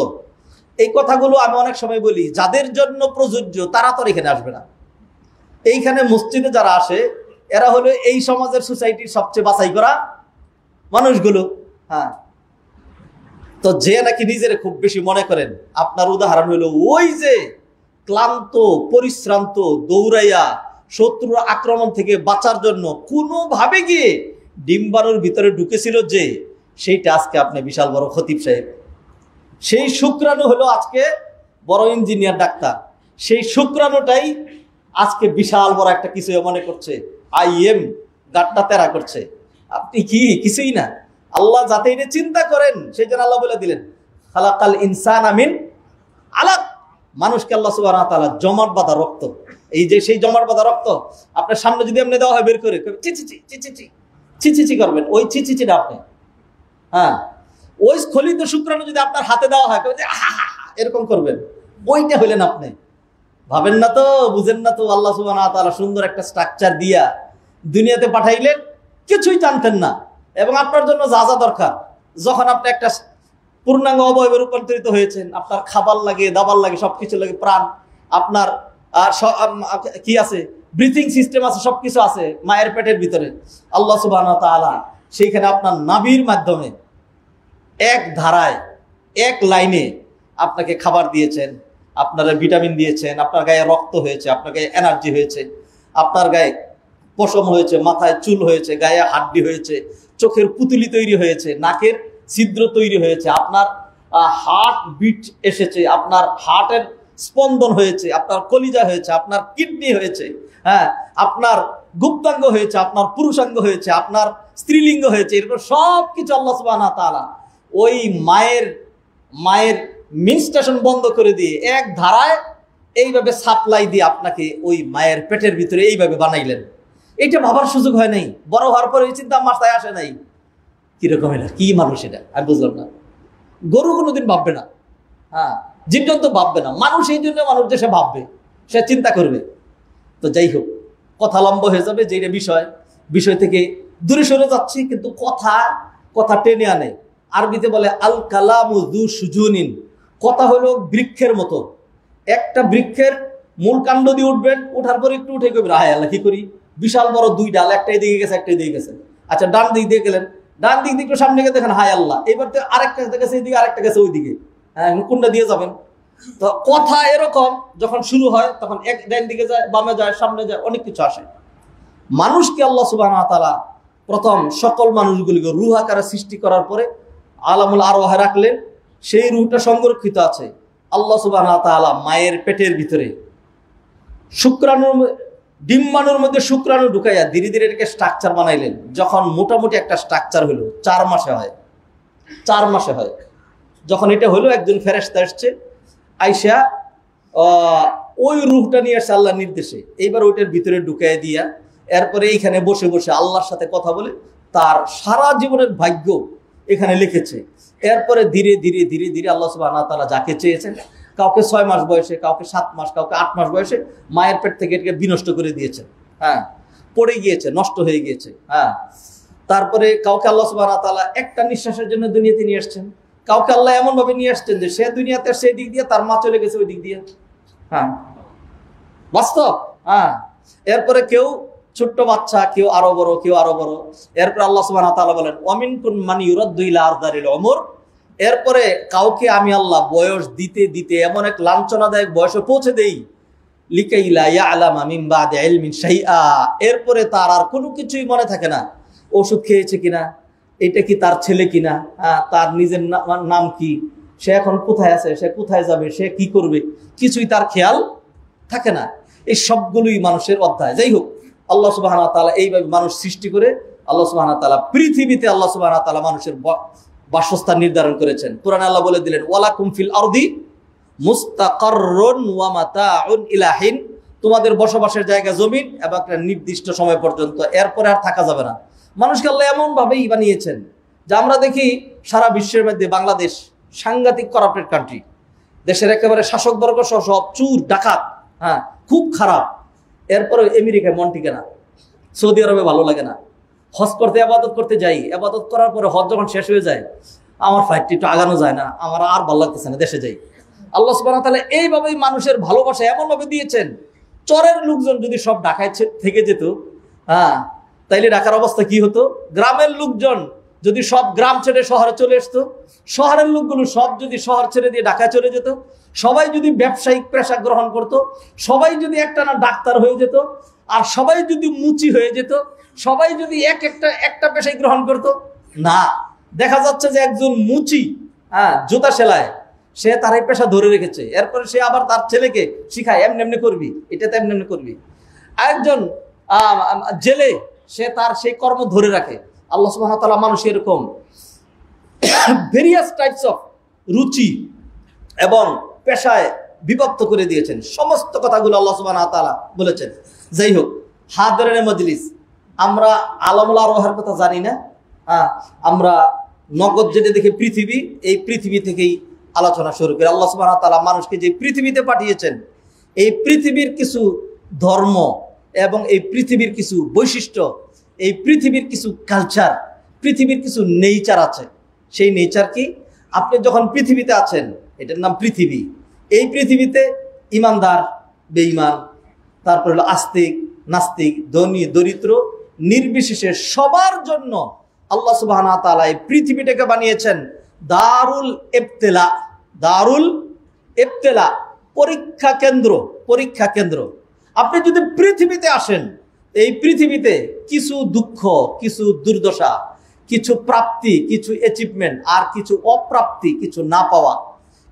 Speaker 1: এই কথাগুলো আমি অনেক সময় বলি। যাদের জন্য প্রযোজ্য তারা তো এখানে আসবে না। এইখানে মসজিদে যারা আসে এরা হলো এই সমাজের, সোসাইটির সবচেয়ে বাছাই করা মানুষগুলো। তো যে নাকি নিজের খুব বেশি মনে করেন, আপনার উদাহরণ হলো ওই যে ক্লান্ত পরিশ্রান্ত দৌড়াইয়া শত্রুর আক্রমণ থেকে বাঁচার জন্য কোনোভাবে গিয়ে ডিম্বাণুর ভিতরে ঢুকেছিল যে, সেইটা আজকে আপনি বিশাল বড় খতিব সাহেব। সেই শুক্রাণু হলো আজকে বড় ইঞ্জিনিয়ার, ডাক্তার। সেই শুক্রাণুটাই আজকে বিশাল বড় একটা কিছু মনে করছে, আইএম গাটটা তেরা করছে। আপনি কি কিছুই না। আল্লাহ যাতে এটা চিন্তা করেন সেই জন্য আল্লাহ বলে দিলেন খালাকাল ইনসানা মিন আলাক। মানুষকে আল্লাহ সুবহানাহু ওয়া তাআলা জমাট বাঁধা রক্ত, এই যে সেই জমাট বাঁধা রক্ত আপনার সামনে যদি আপনি দেওয়া হয় বের করে, চিচিচি করবেন। ওই চিচিচিটা আপনি ওই স্খলিত শুক্রাণু যদি আপনার হাতে দেওয়া হয় এরকম করবেন, ওইটা হইলেন আপনি। ভাবেন না তো, বুঝেন না তো। আল্লাহ সুবহানাহু ওয়া তাআলা সুন্দর একটা স্ট্রাকচার দিয়া দুনিয়াতে পাঠাইলেন, কিছুই জানতেন না। এবং আপনার জন্য যা যা দরকার, যখন আপনি একটা পূর্ণাঙ্গ অবয়বে রূপান্তরিত হয়েছেন, আপনার খাবার লাগে, দাবার লাগে, সবকিছু লাগে, প্রাণ আপনার কি আছে, ব্রিথিং সিস্টেম আছে, সবকিছু আছে মায়ের পেটের ভিতরে। আল্লাহ সুবহানাহু ওয়া তাআলা সেইখানে আপনার নাভির মাধ্যমে এক ধারায় এক লাইনে আপনাকে খাবার দিয়েছেন, আপনারা ভিটামিন দিয়েছেন, আপনার গায়ে রক্ত হয়েছে, আপনার গায়ে এনার্জি হয়েছে, আপনার গায়ে পশম হয়েছে, মাথায় চুল হয়েছে, গায়ে হাড্ডি হয়েছে, চোখের পুতুলি তৈরি হয়েছে, নাকের ছিদ্র তৈরি হয়েছে, আপনার হার্ট বিট এসেছে, আপনার হার্টের স্পন্দন হয়েছে, আপনার কলিজা হয়েছে, আপনার কিডনি হয়েছে, হ্যাঁ, আপনার গুপ্তাঙ্গ হয়েছে, আপনার পুরুষাঙ্গ হয়েছে, আপনার স্ত্রীলিঙ্গ হয়েছে। এরকম সব কিছু আল্লাহ সুবহানাহু ওয়া তাআলা ওই মায়ের মিনস্টেশন বন্ধ করে দিয়ে এক ধারায় এইভাবে সাপ্লাই দিয়ে আপনাকে ওই মায়ের পেটের ভিতরে এইভাবে বানাইলেন। এটা ভাবার সুযোগ হয় নাই, বড় হওয়ার পরে এই চিন্তা মাথায় আসে নাই কিরকম এটা, কি মানুষ এটা আমি বুঝলাম না। গরু কোনোদিন ভাববে না, হ্যাঁ, জীবজন্তু ভাববে না, মানুষ এই জন্য মানুষ যে সে ভাববে, সে চিন্তা করবে। তো যাই হোক, কথা লম্বা হয়ে যাবে, যেটা বিষয় থেকে দূরে সরে যাচ্ছি, কিন্তু কথা টেনে আনে। আরবিতে বলে আল কালামু যু সুজুনিন, কথা হলো বৃক্ষের মতো। একটা বৃক্ষের মূল কাণ্ড দিয়ে উঠবেন, উঠার পর একটু উঠে গেবেন, হায় আল্লাহ কি করি, বিশাল বড় দুই ডাল, একটাই দিকে গেছে একটাই দিকে গেছে। আচ্ছা, ডান দিক দিয়ে গেলেন, ডান দিক দিয়ে একটু সামনে গিয়ে দেখেন হায় আল্লাহ, এবার তো আরেকটা গেছে এইদিকে, আরেকটা গেছে ওইদিকে, হ্যাঁ, কোনটা দিয়ে যাবেন? তো কথা এরকম যখন শুরু হয় তখন এক ডান দিকে যায়, বামে যায়, সামনে যায়, অনেক কিছু আসে। মানুষকে আল্লাহ সুবহানাহু ওয়া তাআলা প্রথম সকল মানুষগুলিকে রূহ আকারে সৃষ্টি করার পরে আলামুল আরওয়াহে রাখলেন। সেই রূহটা সংরক্ষিত আছে আল্লাহ সুবহানাহু ওয়া তাআলা মায়ের পেটের ভিতরে শুক্রাণুর ডিম্বাণুর মধ্যে শুক্রাণু ঢুকাইয়া ধীরে ধীরে এটাকে স্ট্রাকচার বানাইলেন। যখন মোটামুটি একটা স্ট্রাকচার হলো 4 মাসে হয়, 4 মাসে হয়। যখন এটা হলো, একজন ফেরেশতা এসছে, আইসা ওই রূহটা নিয়ে আসছে আল্লাহর নির্দেশে। এইবার ওইটার ভিতরে ঢুকাই দিয়া এরপরে এইখানে বসে বসে আল্লাহর সাথে কথা বলে তার সারা জীবনের ভাগ্য এখানে লিখেছে। এরপরে ধীরে ধীরে ধীরে ধীরে আল্লাহ সুবহানাহু ওয়া তাআলা যাকে চেয়েছেন, কাউকে 6 মাস বয়সে, কাউকে 7 মাস, কাউকে 8 মাস বয়সে মায়ের পেট থেকে এটাকে বিনষ্ট করে দিয়েছেন, হ্যাঁ, পড়ে গিয়েছে, নষ্ট হয়ে গিয়েছে, হ্যাঁ। তারপরে কাউকে আল্লাহ সুবহানাহু ওয়া তাআলা একটা নিঃশ্বাসের জন্য দুনিয়াতে নিয়ে আসছেন, কাউকে আল্লাহ এমন ভাবে নিয়ে আসছেন যে সে দুনিয়াতে সেই দিক দিয়ে, তার মা চলে গেছে ওই দিক দিয়ে, হ্যাঁ, বাস্তব, হ্যাঁ। এরপরে কেউ ছোট্ট বাচ্চা, কেউ আরো বড়, কেউ আরো বড়। এরপরে আল্লাহ সুবহানাহু ওয়া তাআলা বলেন ওয়ামিনকুম মান ইউরাদ্দু ইলা আরযালিল উমর। এরপরে কাউকে আমি আল্লাহ বয়স দিতে দিতে এমন এক লাঞ্ছনাদায়ক বয়সে পৌঁছে দেই, লিকাইলা ইয়ালামা মিন বাদি ইলমিন শাইআ, এরপরে তার আর কোনো কিছুই মনে থাকে না। ওষুধ খেয়েছে কিনা, এটা কি তার ছেলে কিনা, তার নিজের নাম কি, সে এখন কোথায় আছে, সে কোথায় যাবে, সে কি করবে, কিছুই তার খেয়াল থাকে না। এই সবগুলোই মানুষের অধ্যায়। যাই হোক, আল্লাহ সুবহানাহু ওয়া তাআলা এইভাবে মানুষ সৃষ্টি করে আল্লাহ সুবহানাহু ওয়া তাআলা পৃথিবীতে আল্লাহ সুবহানাহু ওয়া তাআলা মানুষের বাসস্থান নির্ধারণ করেছেন। কুরআনে আল্লাহ বলে দিলেন ওয়ালাকুম ফিল আরদি মুস্তাকাররুন ওয়া মাতাউন ইলা হিন, তোমাদের বসবাসের জায়গা জমিন এবং একটা নির্দিষ্ট সময় পর্যন্ত, এরপরে আর থাকা যাবে না। মানুষকে আল্লাহ এমন ভাবেই বানিয়েছেন যে আমরা দেখি সারা বিশ্বের মধ্যে বাংলাদেশ সাংঘাতিক করাপ্টেড কান্ট্রি, দেশের একেবারে শাসকবর্গ সহ সব চুর ডাকাত, হ্যাঁ, খুব খারাপ। এরপরে আমেরিকায় মন টিকে না, সৌদি আরবে ভালো লাগে না, হজ করতে আবাদত করতে যাই, আবাদত করার পরে হজ যখন শেষ হয়ে যায় আমার ফ্লাইটটি একটু আগানো যায় না, আমার আর ভালো লাগতেছে না, দেশে যাই। আল্লাহ সুবহানাহু ওয়া তাআলা এইভাবেই মানুষের ভালোবাসা এমনভাবে দিয়েছেন, চরের লোকজন যদি সব ঢাকায় থেকে যেত, হ্যাঁ, তাইলে ঢাকার অবস্থা কি হতো? গ্রামের লোকজন যদি সব গ্রাম ছেড়ে শহরে চলে আসতো, শহরের লোকগুলো সব যদি শহর ছেড়ে দিয়ে ঢাকায় চলে যেত, সবাই যদি ব্যবসায়িক পেশা গ্রহণ করত, সবাই যদি একটানা ডাক্তার হয়ে যেত, আর সবাই যদি মুচি হয়ে যেত, সবাই যদি একটা পেশাই গ্রহণ করত, না, দেখা যাচ্ছে যে একজন মুচি, হ্যাঁ, জুতা সেলায়, সে তার এই পেশা ধরে রেখেছে, এরপরে সে আবার তার ছেলেকে শিখায় এমনি এমনি করবি, এটাতে এমনি এমনি করবি। আরেকজন জেলে, সে তার সেই কর্ম ধরে রাখে। আল্লাহ সুবহানাহু ওয়া তাআলা মানুষ এরকম ভেরিয়াস টাইপস অফ রুচি এবং পেশায় বিভক্ত করে দিয়েছেন। সমস্ত কথাগুলো আল্লাহ সুবহানাহু ওয়া তাআলা বলেছেন। যাই হোক, হাদিরিনে মজলিস, আমরা আলামুল আরওয়াহের কথা জানি না, আমরা নগদ যেটা দেখি পৃথিবী, এই পৃথিবী থেকেই আলোচনা শুরু করি। আল্লাহ সুবহানাহু ওয়া তাআলা মানুষকে যে পৃথিবীতে পাঠিয়েছেন, এই পৃথিবীর কিছু ধর্ম এবং এই পৃথিবীর কিছু বৈশিষ্ট্য, এই পৃথিবীর কিছু কালচার, পৃথিবীর কিছু নেচার আছে। সেই নেচার কি? আপনি যখন পৃথিবীতে আছেন, এটার নাম পৃথিবী। এই পৃথিবীতে ইমানদার, বেঈমান, তারপর হলো আস্তিক, নাস্তিক, ধনী দরিদ্র নির্বিশেষে সবার জন্য আল্লাহ সুবহানাহু ওয়া তাআলা এই পৃথিবীটাকে বানিয়েছেন দারুল ইবতিলা। দারুল ইবতিলা, পরীক্ষা কেন্দ্র। পরীক্ষা কেন্দ্র। আপনি যদি পৃথিবীতে আসেন, এই পৃথিবীতে কিছু দুঃখ, কিছু দুর্দশা, কিছু প্রাপ্তি, কিছু অ্যাচিভমেন্ট, আর কিছু অপ্রাপ্তি, কিছু না পাওয়া,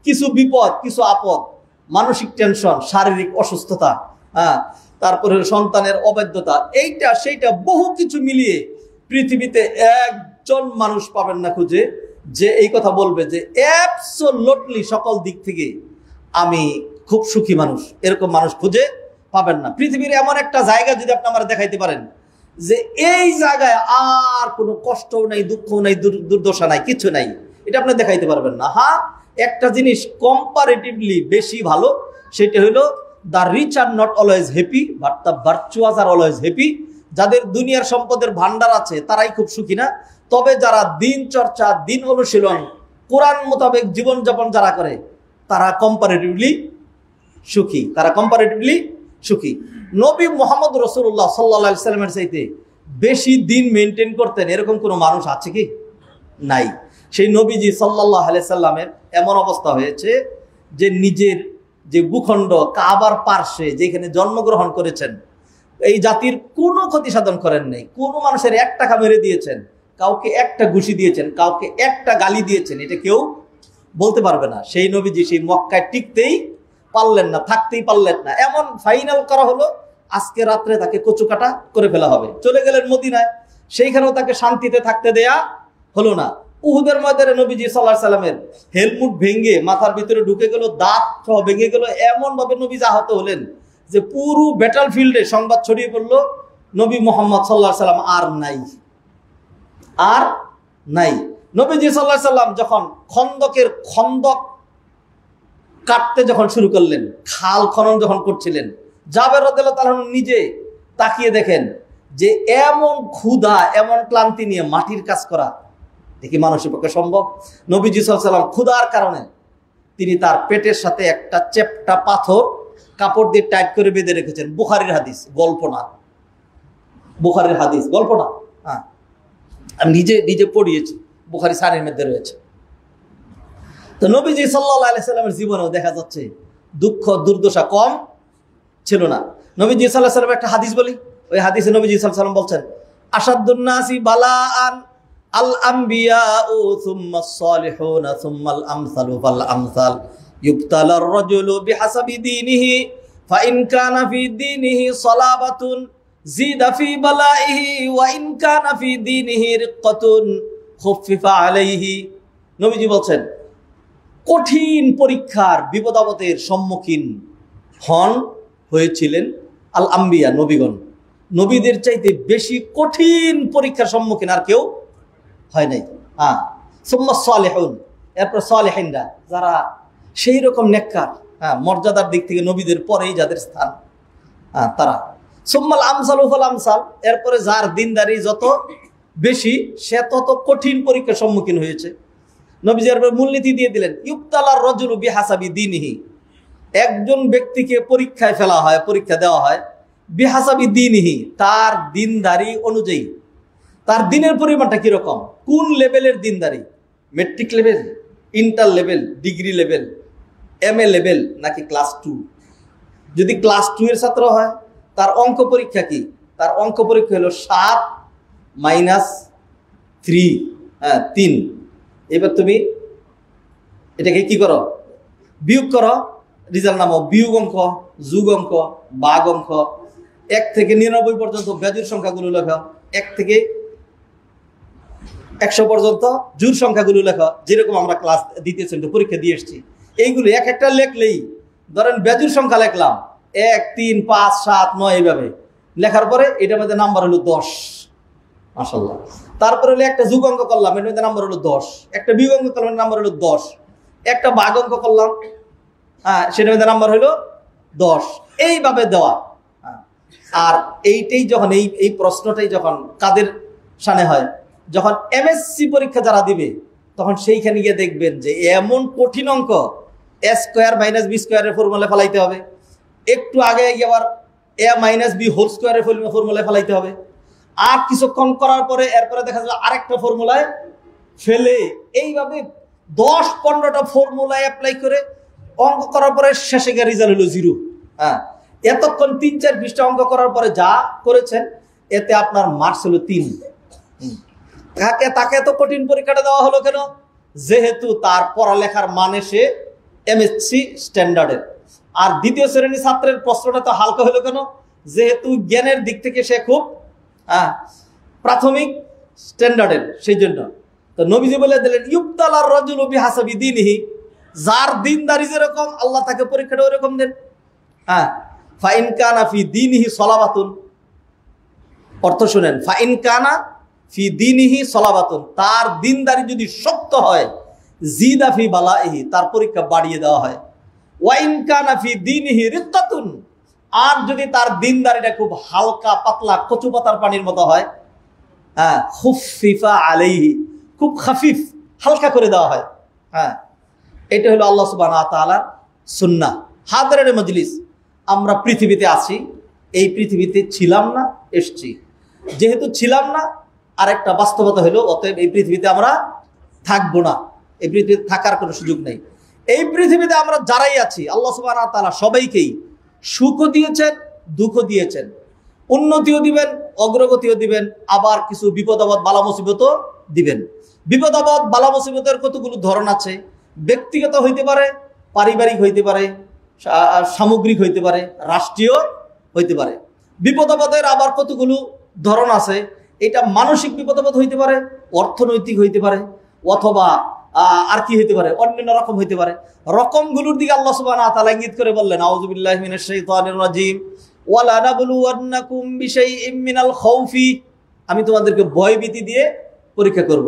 Speaker 1: কিছু বিপদ, কিছু আপদ, মানসিক টেনশন, শারীরিক অসুস্থতা, তারপরে সন্তানের অবাধ্যতা, এইটা সেইটা বহু কিছু মিলিয়ে পৃথিবীতে একজন মানুষ পাবেন না খুঁজে যে এই কথা বলবে যে অ্যাবসলিউটলি সকল দিক থেকে আমি খুব সুখী মানুষ। এরকম মানুষ খুঁজে পাবেন না। পৃথিবীর এমন একটা জায়গা যদি আপনি আমার দেখাইতে পারেন যে এই জায়গায় আর কোনো কষ্টও নাই, দুঃখও নাই, দুর্দশা নাই, কিছু নাই, এটা আপনি দেখাইতে পারবেন না। হ্যাঁ, একটা জিনিস কম্পারেটিভলি বেশি ভালো, সেটা হলো the rich are not always happy but the virtuous are always happy. যাদের দুনিয়ার সম্পদের ভান্ডার আছে তারাই খুব সুখী না, তবে যারা দিন চর্চা, দিন অনুশীলন, কোরআন মোতাবেক জীবনযাপন যারা করে তারা কম্পারেটিভলি সুখী। তারা কম্পারেটিভলি সুখী। নবী মুহাম্মদ রাসূলুল্লাহ সাল্লাল্লাহু আলাইহি সাল্লামের চাইতে বেশি দিন মেনটেন করতেন এরকম কোনো মানুষ আছে কি? নাই। সেই নবীজি সাল্লাল্লাহু আলাইহি সাল্লামের এমন অবস্থা হয়েছে যে নিজের যে ভূখণ্ড কাবার পার্শ্বে যেখানে জন্মগ্রহণ করেছেন, এই জাতির কোনো ক্ষতি সাধন করেন নাই। কোনো মানুষের এক টাকা মেরে দিয়েছেন, কাউকে একটা ঘুষি দিয়েছেন, কাউকে একটা গালি দিয়েছেন, এটা কেউ বলতে পারবে না। সেই নবীজি সেই মক্কায় টিকতেই পারলেন না, থাকতেই পারলেন না। এমন ফাইনাল করা হলো আজকে রাত্রে তাকে কচুকাটা করে ফেলা হবে। চলে গেলেন মদিনায়, সেইখানেও তাকে শান্তিতে থাকতে দেয়া হলো না। উহুদের ময়দানে নবীজি সাল্লাল্লাহু আলাইহি সাল্লামের হেলমেট ভেঙে মাথার ভিতরে ঢুকে গেল, দাঁত সহ ভেঙে গেল। এমন ভাবে নবীজি আহত হলেন যে পুরো ব্যাটল ফিল্ডে সংবাদ ছড়িয়ে পড়লো নবী মুহাম্মদ সাল্লাল্লাহু আলাইহি সাল্লাম আর নাই, আর নাই। নবীজি সাল্লাল্লাহু আলাইহি সাল্লাম যখন খন্দক কাটতে যখন শুরু করলেন, খাল খনন যখন করছিলেন, জাবের রাদিয়াল্লাহু তাআলা নিজে তাকিয়ে দেখেন যে এমন ক্ষুধা, এমন ক্লান্তি নিয়ে মাটির কাজ করা দেখি মানুষের পক্ষে সম্ভব? নবীজি সাল্লাল্লাহু আলাইহি সাল্লাম ক্ষুধার কারণে তিনি তার পেটের সাথে একটা চেপটা পাথর কাপড় দিয়ে টাইট করে বেঁধে রেখেছেন। বুখারীর হাদিস, গল্প না। বুখারীর হাদিস, গল্প না। হ্যাঁ, আমি নিজে পড়িয়েছি, বুখারী সাহিহের মধ্যে রয়েছে। তো নবীজি সাল্লাল্লাহু আলাইহি সাল্লামের জীবনেও দেখা যাচ্ছে দুঃখ দুর্দশা কম ছিল না। নবীজি সাল্লাল্লাহু আলাইহি সাল্লাম একটা হাদিস বলি, ওই হাদিসে নবীজি সাল্লাল্লাহু আলাইহি সাল্লাম বলছেন, আশাদ্দুন নাসি বালাআন আল আম্বিয়াউ সুম্মাস সালিহুনা সুম্মাল আমসালু ফাল আমসাল ইউবতালার রাজুলু বিহাসাবি দীনিহি ফাইন কানা ফি দীনিহি সালাবাতুন জিদা ফি বালাইহি ওয়া ইন কানা ফি দীনিহি রিক্কাতুন খুফিফা আলাইহি। নবীজি বলছেন কঠিন পরীক্ষার বিপদাপদের সম্মুখীন হয়েছিলেন আল আম্বিয়া, নবীগণ। নবীদের চাইতে বেশি কঠিন পরীক্ষার সম্মুখীন আর কেউ হয় নাই। সুম্মা সালিহুন, এরপর সালিহিনরা যারা সেই রকম নেককার, মর্যাদার দিক থেকে নবীদের পরেই যাদের স্থান, তারা। সুম্মাল আমসালু ফাল আমসাল, এরপরে যার দিনদারি যত বেশি সে তত কঠিন পরীক্ষার সম্মুখীন হয়েছে। নবীজি এরপর মূলনীতি দিয়ে দিলেন, ইউবতালার রাজুলু বিহাসাবি দীনিহি, একজন ব্যক্তিকে পরীক্ষায় ফেলা হয়, পরীক্ষা দেওয়া হয় বিহাসাবি দীনিহি, তার দিনদারি অনুযায়ী। তার দিনের পরিমাণটা কিরকম, কোন লেভেলের দিনদারি, matric level, inter level, degree level, MA level, নাকি ক্লাস 2? যদি ক্লাস 2 এর ছাত্র হয় তার অঙ্ক পরীক্ষা কি? তার অঙ্ক পরীক্ষা হলো 7 - 3, 3। এবার তুমি এটাকে কি করো, বিয়োগ করো, রেজাল্ট নামো বিয়োগ অঙ্ক, যোগ অঙ্ক, ভাগ অঙ্ক। 1 থেকে 99 পর্যন্ত বেজোড় সংখ্যাগুলো লেখো, 1 থেকে 100 পর্যন্ত জোড় সংখ্যাগুলো লেখো, যেরকম আমরা ক্লাস দ্বিতীয় শ্রেণীতে পরীক্ষা দিয়ে এসেছি। এইগুলো এক একটা লেখলেই, ধরেন বেজোড় সংখ্যা লিখলাম 1, 3, 5, 7, 9, এইভাবে লেখার পরে এটার মধ্যে নাম্বার হলো 10, মাশাআল্লাহ। তারপরে হলো একটা যোগ অঙ্ক করলাম, এর মধ্যে নাম্বার হলো 10, একটা বিয়োগ অঙ্ক করলাম, নাম্বার হলো 10, একটা ভাগ অঙ্ক করলাম, সেটার মধ্যে নাম্বার হলো 10, এইভাবে দেওয়া। আর এইটাই যখন এই প্রশ্নটাই যখন কাদের সামনে হয়, যখন MSc পরীক্ষা যারা দিবে, তখন সেইখানে গিয়ে দেখবেন যে এমন কঠিন অঙ্ক, a² - b² এর ফর্মুলা ফেলাইতে হবে। একটু আগে আবার a মাইনাস বি হোল স্কোয়ারের ফর্মুলায় ফেলাইতে হবে। আর কিছুক্ষণ করার পরে এরপরে দেখা যাবে আরেকটা ফর্মুলায় ফেলে, এইভাবে 10-15টা ফর্মুলায় অ্যাপ্লাই করে অঙ্ক করার পরে শেষে গিয়ে রেজাল্ট হলো 0। হ্যাঁ, এতক্ষণ 3-4 পৃষ্ঠা অঙ্ক করার পরে যা করেছেন এতে আপনার মার্কস হলো 3। তাকে এত কঠিন পরীক্ষাটা দেওয়া হলো কেন? যেহেতু তার পড়ালেখার মানে সে এমএসসি স্ট্যান্ডার্ডের। আর দ্বিতীয় শ্রেণীর ছাত্রের প্রশ্নটা তো হালকা হলো কেন? যেহেতু জ্ঞানের দিক থেকে সে খুব প্রাথমিক স্ট্যান্ডার্ডের, সেই জন্য। তো নবীজি বলে দিলেন ইউবতালার রাজুলু বিহাসাবি দীনিহি, যার দিনদারি যেরকম আল্লাহ তাকে পরীক্ষাটা ওরকম দেন। হ্যাঁ, ফাইন কানা ফি দীনিহি সলাবাতুন, অর্থ শুনেন, ফাইন কানা ফি দীনিহি সলাবাতুন, তার দিনদারি যদি শক্ত হয়, জিদা ফি বালাইহি, তার পরীক্ষা বাড়িয়ে দেওয়া হয়। ওয়াইন কানা ফি দীনিহি রিক্কাতুন, আর যদি তার দিনদারিটা খুব হালকা পাতলা কচু পাতার পানির মতো হয়, হ্যাঁ, খুফিফা আলাইহি, খুব খাফিফ হালকা করে দেওয়া হয়। হ্যাঁ, এটা হলো আল্লাহ সুবহানাহু ওয়া তাআলার সুন্নাহ। হাদরের মজলিস, আমরা পৃথিবীতে আছি, এই পৃথিবীতে ছিলাম না, এসছি। যেহেতু ছিলাম না, আরেকটা বাস্তবতা হলো অতএব এই পৃথিবীতে আমরা থাকবো না, এই পৃথিবীতে থাকার কোনো সুযোগ নেই। এই পৃথিবীতে আমরা যারাই আছি আল্লাহ সুবহানাহু ওয়া তাআলা সবাইকেই সুখও দিয়েছেন, দুঃখও দিয়েছেন, উন্নতিও দিবেন, অগ্রগতিও দিবেন, আবার কিছু বিপদ আপদ বালা মুসিবতও দিবেন। বিপদ আপদ বালা মুসিবতের কতগুলো ধরন আছে, ব্যক্তিগত হইতে পারে, পারিবারিক হইতে পারে, সামগ্রিক হইতে পারে, রাষ্ট্রীয় হইতে পারে। বিপদ আপদের আবার কতগুলো ধরন আছে, এটা মানসিক বিপদ আপদ হইতে পারে, অর্থনৈতিক হইতে পারে, অথবা আর কি হইতে পারে, অন্যান্য রকম হইতে পারে। রকমগুলোর দিকে আল্লাহ সুবহানাহু ওয়া তাআলা ইঙ্গিত করে বললেন আউযু বিল্লাহি মিনাশ শাইতানির রাজিম, ওয়ালা নাবলুওয়ান্নাকুম বিশাইইম মিনাল খাউফি, আমি তোমাদেরকে ভয়ভীতি দিয়ে পরীক্ষা করব।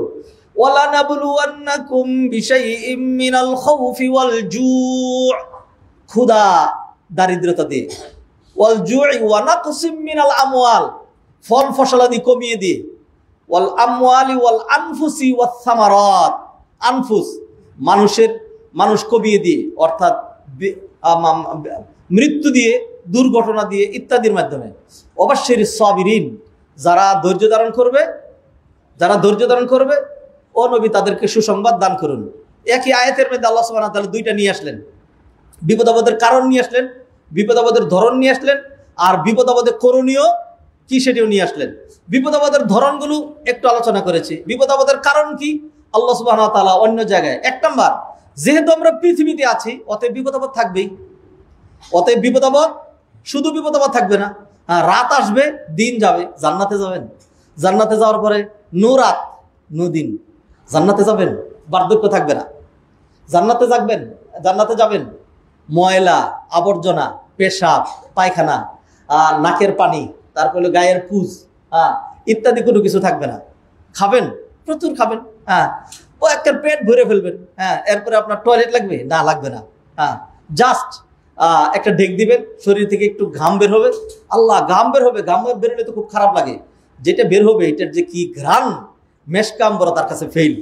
Speaker 1: ওয়ালা নাবলুওয়ান্নাকুম বিশাইইম মিনাল খাউফি ওয়াল জু', ক্ষুধা দারিদ্রতা দিয়ে, ওয়াল জু'i ওয়া নাকসিম মিনাল আমওয়াল, ফল ফসলাদি কমিয়ে দিয়ে, ওয়াল আমওয়ালি ওয়াল আনফুসি ওয়াস সামারাত, আনফুস মানুষ কমিয়ে দিয়ে, অর্থাৎ মৃত্যু দিয়ে, দুর্ঘটনা দিয়ে, ইত্যাদির মাধ্যমে। অবশ্যই সাবিরিন, যারা ধৈর্য ধারণ করবে ও নবী তাদেরকে সুসংবাদ দান করুন। একই আয়াতের মধ্যে আল্লাহ সুবহানাহু ওয়া তাআলা দুইটা নিয়ে আসলেন, বিপদ আপদের কারণ নিয়ে আসলেন, বিপদ আপদের ধরন নিয়ে আসলেন, আর বিপদ আপদের করণীয় কি সেটিও নিয়ে আসলেন। বিপদ আপদের ধরনগুলো একটু আলোচনা করেছি, বিপদ আপদের কারণ কি আল্লাহ সুবহানাহু ওয়া তাআলা অন্য জায়গায়। 1 নাম্বার, যেহেতু আমরা পৃথিবীতে আছি অতএব বিপদ আপদ থাকবেই। অতএব বিপদ আপদ, শুধু বিপদ আপদ থাকবে না, রাত আসবে, দিন যাবে, জান্নাতে যাবেন। জান্নাতে যাওয়ার পরে নুরাত নুদিন, জান্নাতে যাবেন, বার্ধক্য থাকবে না। জান্নাতে যাবেন, ময়লা আবর্জনা, পেশাব পায়খানা, নাকের পানি, তারপরে গায়ের পুজ, ইত্যাদি কোনো কিছু থাকবে না। খাবেন, প্রচুর খাবেন, ও একটা পেট ভরে ফেলবেন। এরপরে আপনার টয়লেট লাগবে না, লাগবে না। জাস্ট একটা ঢেক দিবেন, শরীর থেকে একটু ঘাম বের হবে। আল্লাহ, ঘাম বের হবে, ঘাম বেরোলে তো খুব খারাপ লাগে, যেটা বের হবে এটার যে কি ঘ্রাণ, মেশকাম বড় তার কাছে ফেল।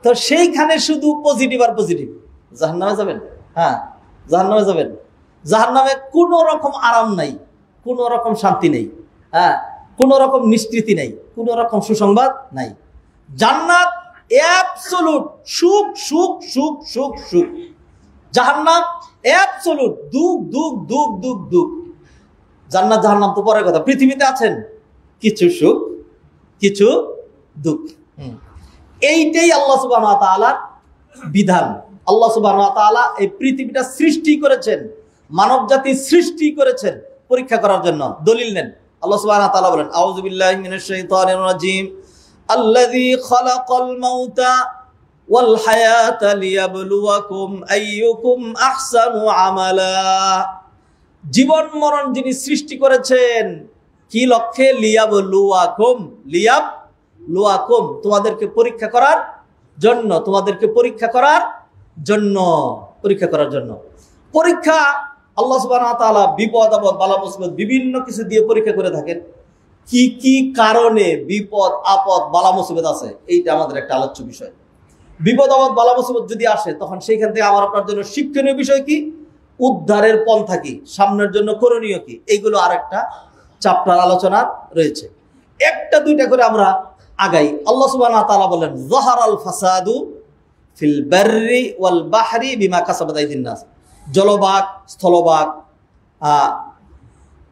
Speaker 1: তো সেইখানে শুধু পজিটিভ আর পজিটিভ। জাহান্নামে যাবেন, জাহান্নামে যাবেন, জাহান্নামে কোনো রকম আরাম নাই, কোনো রকম শান্তি নেই, কোনো রকম নিশ্চিতি নেই, কোনো রকম সুসংবাদ নাই। জান্নাত অ্যাবসলিউট সুখ সুখ সুখ সুখ সুখ, জাহান্নাম অ্যাবসলিউট দুঃখ দুঃখ দুঃখ দুঃখ দুঃখ। জান্নাত জাহান্নাম তো পরের কথা, পৃথিবীতে আছেন কিছু সুখ কিছু দুঃখ। এইটাই আল্লাহ সুবহানাহু ওয়া তাআলার বিধান। আল্লাহ সুবহানাহু ওয়া তাআলা এই পৃথিবীটা সৃষ্টি করেছেন, মানব জাতি সৃষ্টি করেছেন পরীক্ষা করার জন্য। দলিল নেন, আল্লাহ সুবহানাহু ওয়া তাআলা বলেন আউযু বিল্লাহি মিনাশ শাইতানির রাজিম, আল্লাযী খালাকাল মাউতা ওয়াল হায়াতা লিয়াবলুয়াকুম আইয়ুকুম আহসানু আমালা। জীবন মরণ যিনি সৃষ্টি করেছেন কি লক্ষ্যে? লিয়াবলুয়াকুম, লিয়াবলুয়াকুম, তোমাদেরকে পরীক্ষা করার জন্য, তোমাদেরকে পরীক্ষা করার জন্য, পরীক্ষা করার জন্য। পরীক্ষা আল্লাহ সুবহানাহু ওয়া তাআলা বিপদ আপদ বালা মুসিবত বিভিন্ন কিছু দিয়ে পরীক্ষা করে থাকেন। কি কি কারণে বিপদ আপদ বালা মুসিবত আছে, এইটা আমাদের একটা আলোচ্য বিষয়। বিপদ আপদ বালা মুসিবত যদি আসে তখন সেইখান থেকে আমার আপনার জন্য শিক্ষণীয় বিষয় কি? উদ্ধারের পন্থা কি, সামনের জন্য করণীয় কি, এইগুলো আর একটা চ্যাপ্টার আলোচনা রয়েছে। একটা দুইটা করে আমরা আগাই। আল্লাহ সুবহানাহু ওয়া তাআলা বলেন যাহারাল ফাসাদু ফিল বাররি ওয়াল বাহরি বিমা কাসাবাত আইদিন নাস। জলভাগ, স্থলভাগ,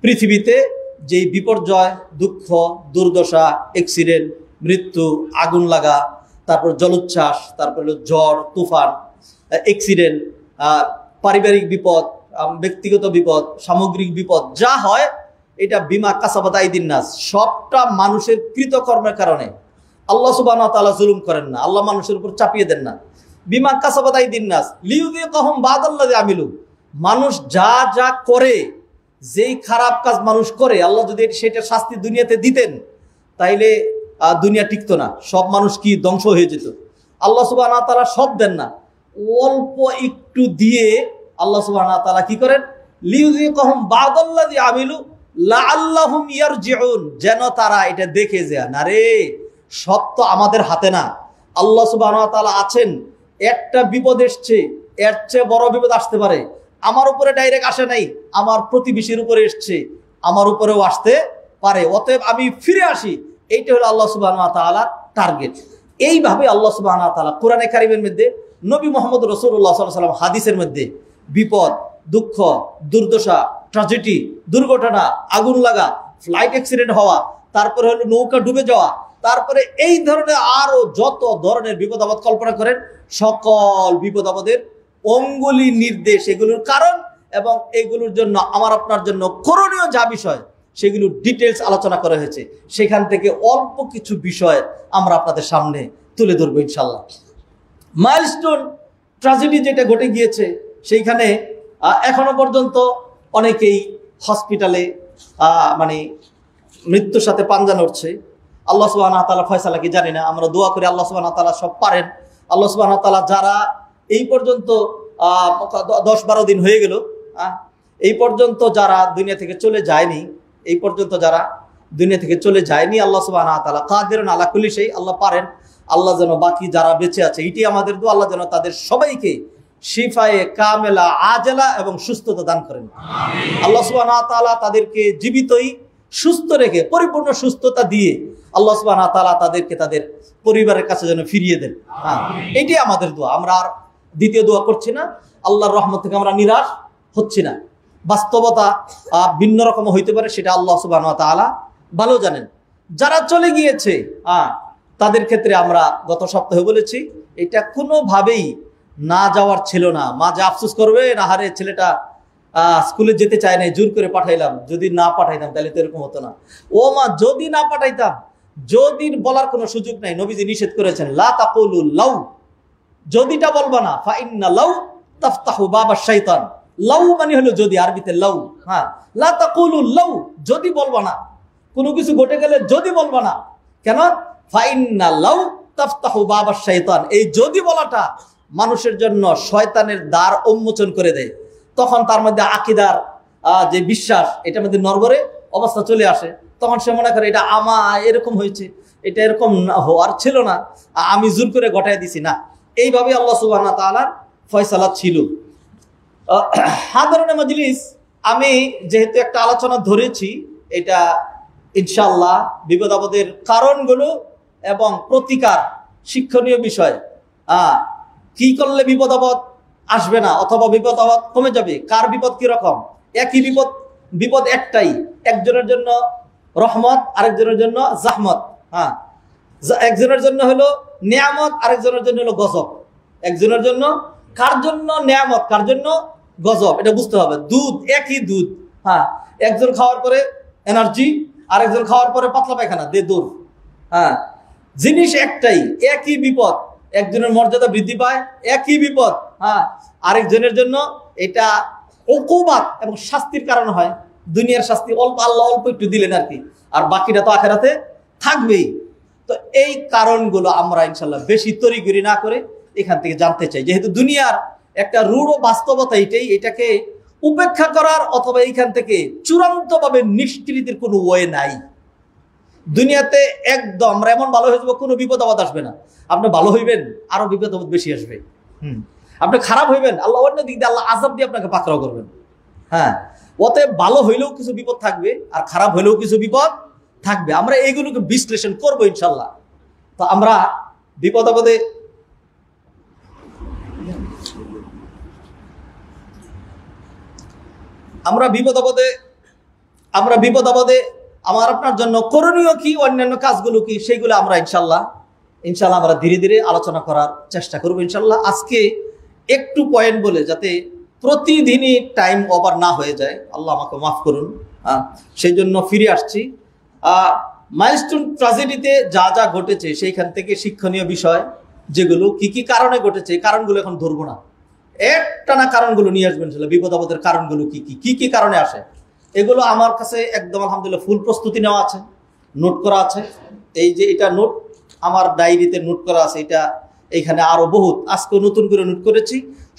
Speaker 1: পৃথিবীতে যেই বিপর্যয়, দুঃখ, দুর্দশা, অ্যাক্সিডেন্ট, মৃত্যু, আগুন লাগা, তারপর জলোচ্ছ্বাস, তারপর হলো ঝড়, তুফান, অ্যাক্সিডেন্ট, পারিবারিক বিপদ, ব্যক্তিগত বিপদ, সামগ্রিক বিপদ যা হয়, এটা বিমা কাসাবাত আইদিন নাস, সবটা মানুষের কৃতকর্মের কারণে। আল্লাহ সুবহানাহু ওয়া তাআলা জুলুম করেন না, আল্লাহ মানুষের উপর চাপিয়ে দেন না। বিমা কাসাবাত আইদিন নাস লিইউযিকাহুম বা'দাল্লাযী আমিলু, মানুষ যা যা করে, যেই খারাপ কাজ মানুষ করে, আল্লাহ যদি সেটা শাস্তি দুনিয়াতে দিতেন তাইলে দুনিয়া টিকতো না, সব মানুষ কি ধ্বংস হয়ে যেত। আল্লাহ সুবহানাহু ওয়া তাআলা সব দেন না, অল্প একটু দিয়ে আল্লাহ সুবহানাহু ওয়া তাআলা কি করেন, লিইউযিকাহুম বা'দাল্লাযী আমিলু লাআল্লাহুম ইয়ারজিউন, যেন তারা এটা দেখে যায় না রে সব তো আমাদের হাতে না, আল্লাহ সুবহানাহু ওয়া তাআলা আছেন। একটা বিপদ এসছে, এর চেয়ে বড় বিপদ আসতে পারে, আমার উপরে ডাইরেক্ট আসে নাই, আমার প্রতিবেশীর উপরে এসছে, আমার উপরেও আসতে পারে, অতএব আমি ফিরে আসি। এইটা হলো আল্লাহ সুবহানাহু ওয়া তাআলার টার্গেট। এইভাবে আল্লাহ সুবহানাহু ওয়া তাআলা কোরআনে কারিমের মধ্যে, নবী মুহাম্মদ রাসূলুল্লাহ সাল্লাল্লাহু আলাইহি ওয়াসাল্লাম হাদিসের মধ্যে বিপদ, দুঃখ, দুর্দশা, ট্র্যাজেডি, দুর্ঘটনা, আগুন লাগা, ফ্লাইট অ্যাক্সিডেন্ট হওয়া, তারপরে হলো নৌকা ডুবে যাওয়া, তারপরে এই ধরনের আরো যত ধরনের বিপদ আপদ কল্পনা করেন, সকল বিপদ আপদের অঙ্গুলি নির্দেশ, এগুলোর কারণ এবং এগুলোর জন্য আমার আপনার জন্য করণীয় যা বিষয়, সেগুলো ডিটেলস আলোচনা করা হয়েছে। সেখান থেকে অল্প কিছু বিষয় আমরা আপনাদের সামনে তুলে ধরবো ইনশাল্লাহ। মাইলস্টোন ট্র্যাজেডি যেটা ঘটে গিয়েছে, সেইখানে এখনো পর্যন্ত অনেকেই হসপিটালে মানে মৃত্যুর সাথে পাঞ্জা নড়ছে। আল্লাহ সুবহানাহু ওয়া তাআলা ফয়সালা কি জানি না, আমরা দোয়া করি আল্লাহ সুবহানাহু ওয়া তাআলা সব পারেন। আল্লাহ সুবহানাহু ওয়া তাআলা যারা এই পর্যন্ত 10-12 দিন হয়ে গেল, এই পর্যন্ত যারা দুনিয়া থেকে চলে যায়নি, এই পর্যন্ত যারা দুনিয়া থেকে চলে যায়নি, আল্লাহ সুবহানাহু ওয়া তাআলা কাদিরুন আলা কুল্লি শাই, আল্লাহ পারেন। আল্লাহ যেন বাকি যারা বেঁচে আছে, এটি আমাদের দোয়া, আল্লাহ যেন তাদের সবাইকে শিফায়ে কামেলা আজেলা এবং সুস্থতা দান করেন। আল্লাহ সুবহানাহু ওয়া তাআলা তাদেরকে জীবিতই সুস্থ রেখে পরিপূর্ণ সুস্থতা দিয়ে আল্লাহ সুবহানাহু ওয়া তাআলা তাদেরকে তাদের পরিবারের কাছে যেন ফিরিয়ে দেন। এটাই আমাদের দোয়া, আমরা আর দ্বিতীয় দোয়া করছি না। আল্লাহর রহমত থেকে আমরা নিরাশ হচ্ছি না। বাস্তবতা ভিন্ন রকম হইতে পারে, সেটা আল্লাহ সুবহানাহু ওয়া তাআলা ভালো জানেন। যারা চলে গিয়েছে তাদের ক্ষেত্রে আমরা গত সপ্তাহে বলেছি, এটা কোনোভাবেই না যাওয়ার ছিল না। মা যে আফসোস করবে, না হারে ছেলেটা স্কুলে যেতে চায় নাই, জোর করে পাঠাইলাম, যদি না পাঠাইতাম তাহলে তো এরকম হতো না। ও মা, যদি না পাঠাইতাম, যদি বলার কোনো সুযোগ নাই, নবীজি নিষেধ করেছেন লা তাকুলু লাউ, যদিটা বলবা না, ফা ইন্না লাউ তাফতাহু বাবাশ শাইতান। লাউ মানে হলো যদি, আরবিতে লাউ। লা তাকুলু লাউ, যদি বলবা না, কোনো কিছু ঘটে গেলে যদি বলবা না। কেন? ফা ইন্না লাউ তাফতাহু বাবাশ শাইতান, এই যদি বলাটা মানুষের জন্য শয়তানের দ্বার উন্মোচন করে দেয়। তখন তার মধ্যে আকীদার যে বিশ্বাস, এটার মধ্যে নড়বড়ে অবস্থা চলে আসে। তখন সে মনে করে এটা এরকম হয়েছে, এটা এরকম হওয়ার ছিল না, আমি জোর করে ঘটায় দিছি না। এইভাবে আল্লাহ সুবহানাহু ওয়া তাআলার ফয়সালা ছিল। হাদারুন মাজলিস, আমি যেহেতু একটা আলোচনা ধরেছি, এটা ইনশাআল্লাহ বিপদ আপদের কারণগুলো এবং প্রতিকার, শিক্ষণীয় বিষয়, কি করলে বিপদ আপদ আসবে না অথবা বিপদ আপদ কমে যাবে, কার বিপদ কিরকম। একই বিপদ একটাই, একজনের জন্য রহমত, আরেকজনের জন্য জাহমত। একজনের জন্য হলো নিয়ামত, আরেকজনের জন্য হলো গজব। একজনের জন্য, কার জন্য নিয়ামত, কার জন্য গজব, এটা বুঝতে হবে। দুধ, একই দুধ, একজন খাওয়ার পরে এনার্জি, আরেকজন খাওয়ার পরে পাতলা পায়খানা দে দূর। জিনিস একটাই, একই বিপদ, একজনের মর্যাদা বৃদ্ধি পায়, একই বিপদ আরেকজনের জন্য এটা উকুবাত এবং শাস্তির কারণ হয়। দুনিয়ার শাস্তি অল্প, আল্লাহ অল্প একটু দিলেন আর কি, আর বাকিটা তো আখিরাতে থাকবেই। তো এই কারণগুলো আমরা ইনশাল্লাহ বেশি তড়িঘড়ি না করে এখান থেকে জানতে চাই, যেহেতু দুনিয়ার একটা রূঢ় বাস্তবতা এটাই, এটাকে উপেক্ষা করার অথবা এইখান থেকে চূড়ান্তভাবে নিষ্কৃতির কোনো ওয়ে নাই। দুনিয়াতে একদম আমরা এমন ভালো হয়ে যাবো, কোনো বিপদ আপদ আসবে না। আপনি ভালো হইবেন, আরো বিপদ আপদ বেশি আসবে। আপনি খারাপ হইবেন, আল্লাহ অন্য দিক দিয়ে আল্লাহ আযাব দিয়ে আপনাকে পাকড়াও করবেন। হ্যাঁ, অতএব ভালো হইলেও কিছু বিপদ থাকবে, আর খারাপ হইলেও কিছু বিপদ থাকবে। আমরা এইগুলোকে বিশ্লেষণ করবো ইনশাল্লাহ। তো আমরা বিপদ আপদে আমার আপনার জন্য করণীয় কি, অন্যান্য কাজগুলো কি, সেইগুলো আমরা ইনশাল্লাহ আমরা ধীরে ধীরে আলোচনা করার চেষ্টা করবো ইনশাল্লাহ। আজকে একটু পয়েন্ট বলে, যাতে প্রতিদিনই টাইম ওভার না হয়ে যায়, আল্লাহ আমাকে মাফ করুন, সেই জন্য ফিরে আসছি। মাইলস্টোন ট্র্যাজেডিতে যা যা ঘটেছে সেইখান থেকে শিক্ষণীয় বিষয় যেগুলো, কি কি কারণে ঘটেছে, কারণগুলো এখন ধরবো না, একটা না কারণগুলো নিয়ে আসবেন ইনশাল্লাহ। বিপদ আপদের কারণগুলো কি কি কারণে আসে, এগুলো আমার কাছে একদম আলহামদুলিল্লাহ ফুল প্রস্তুতি নেওয়া আছে, নোট করা আছে। এই যে এটা নোট আমার ডায়েরিতে নোট করা আছে, এটা এইখানে আরো বহুত, আজকে নতুন করে নোট করেছি।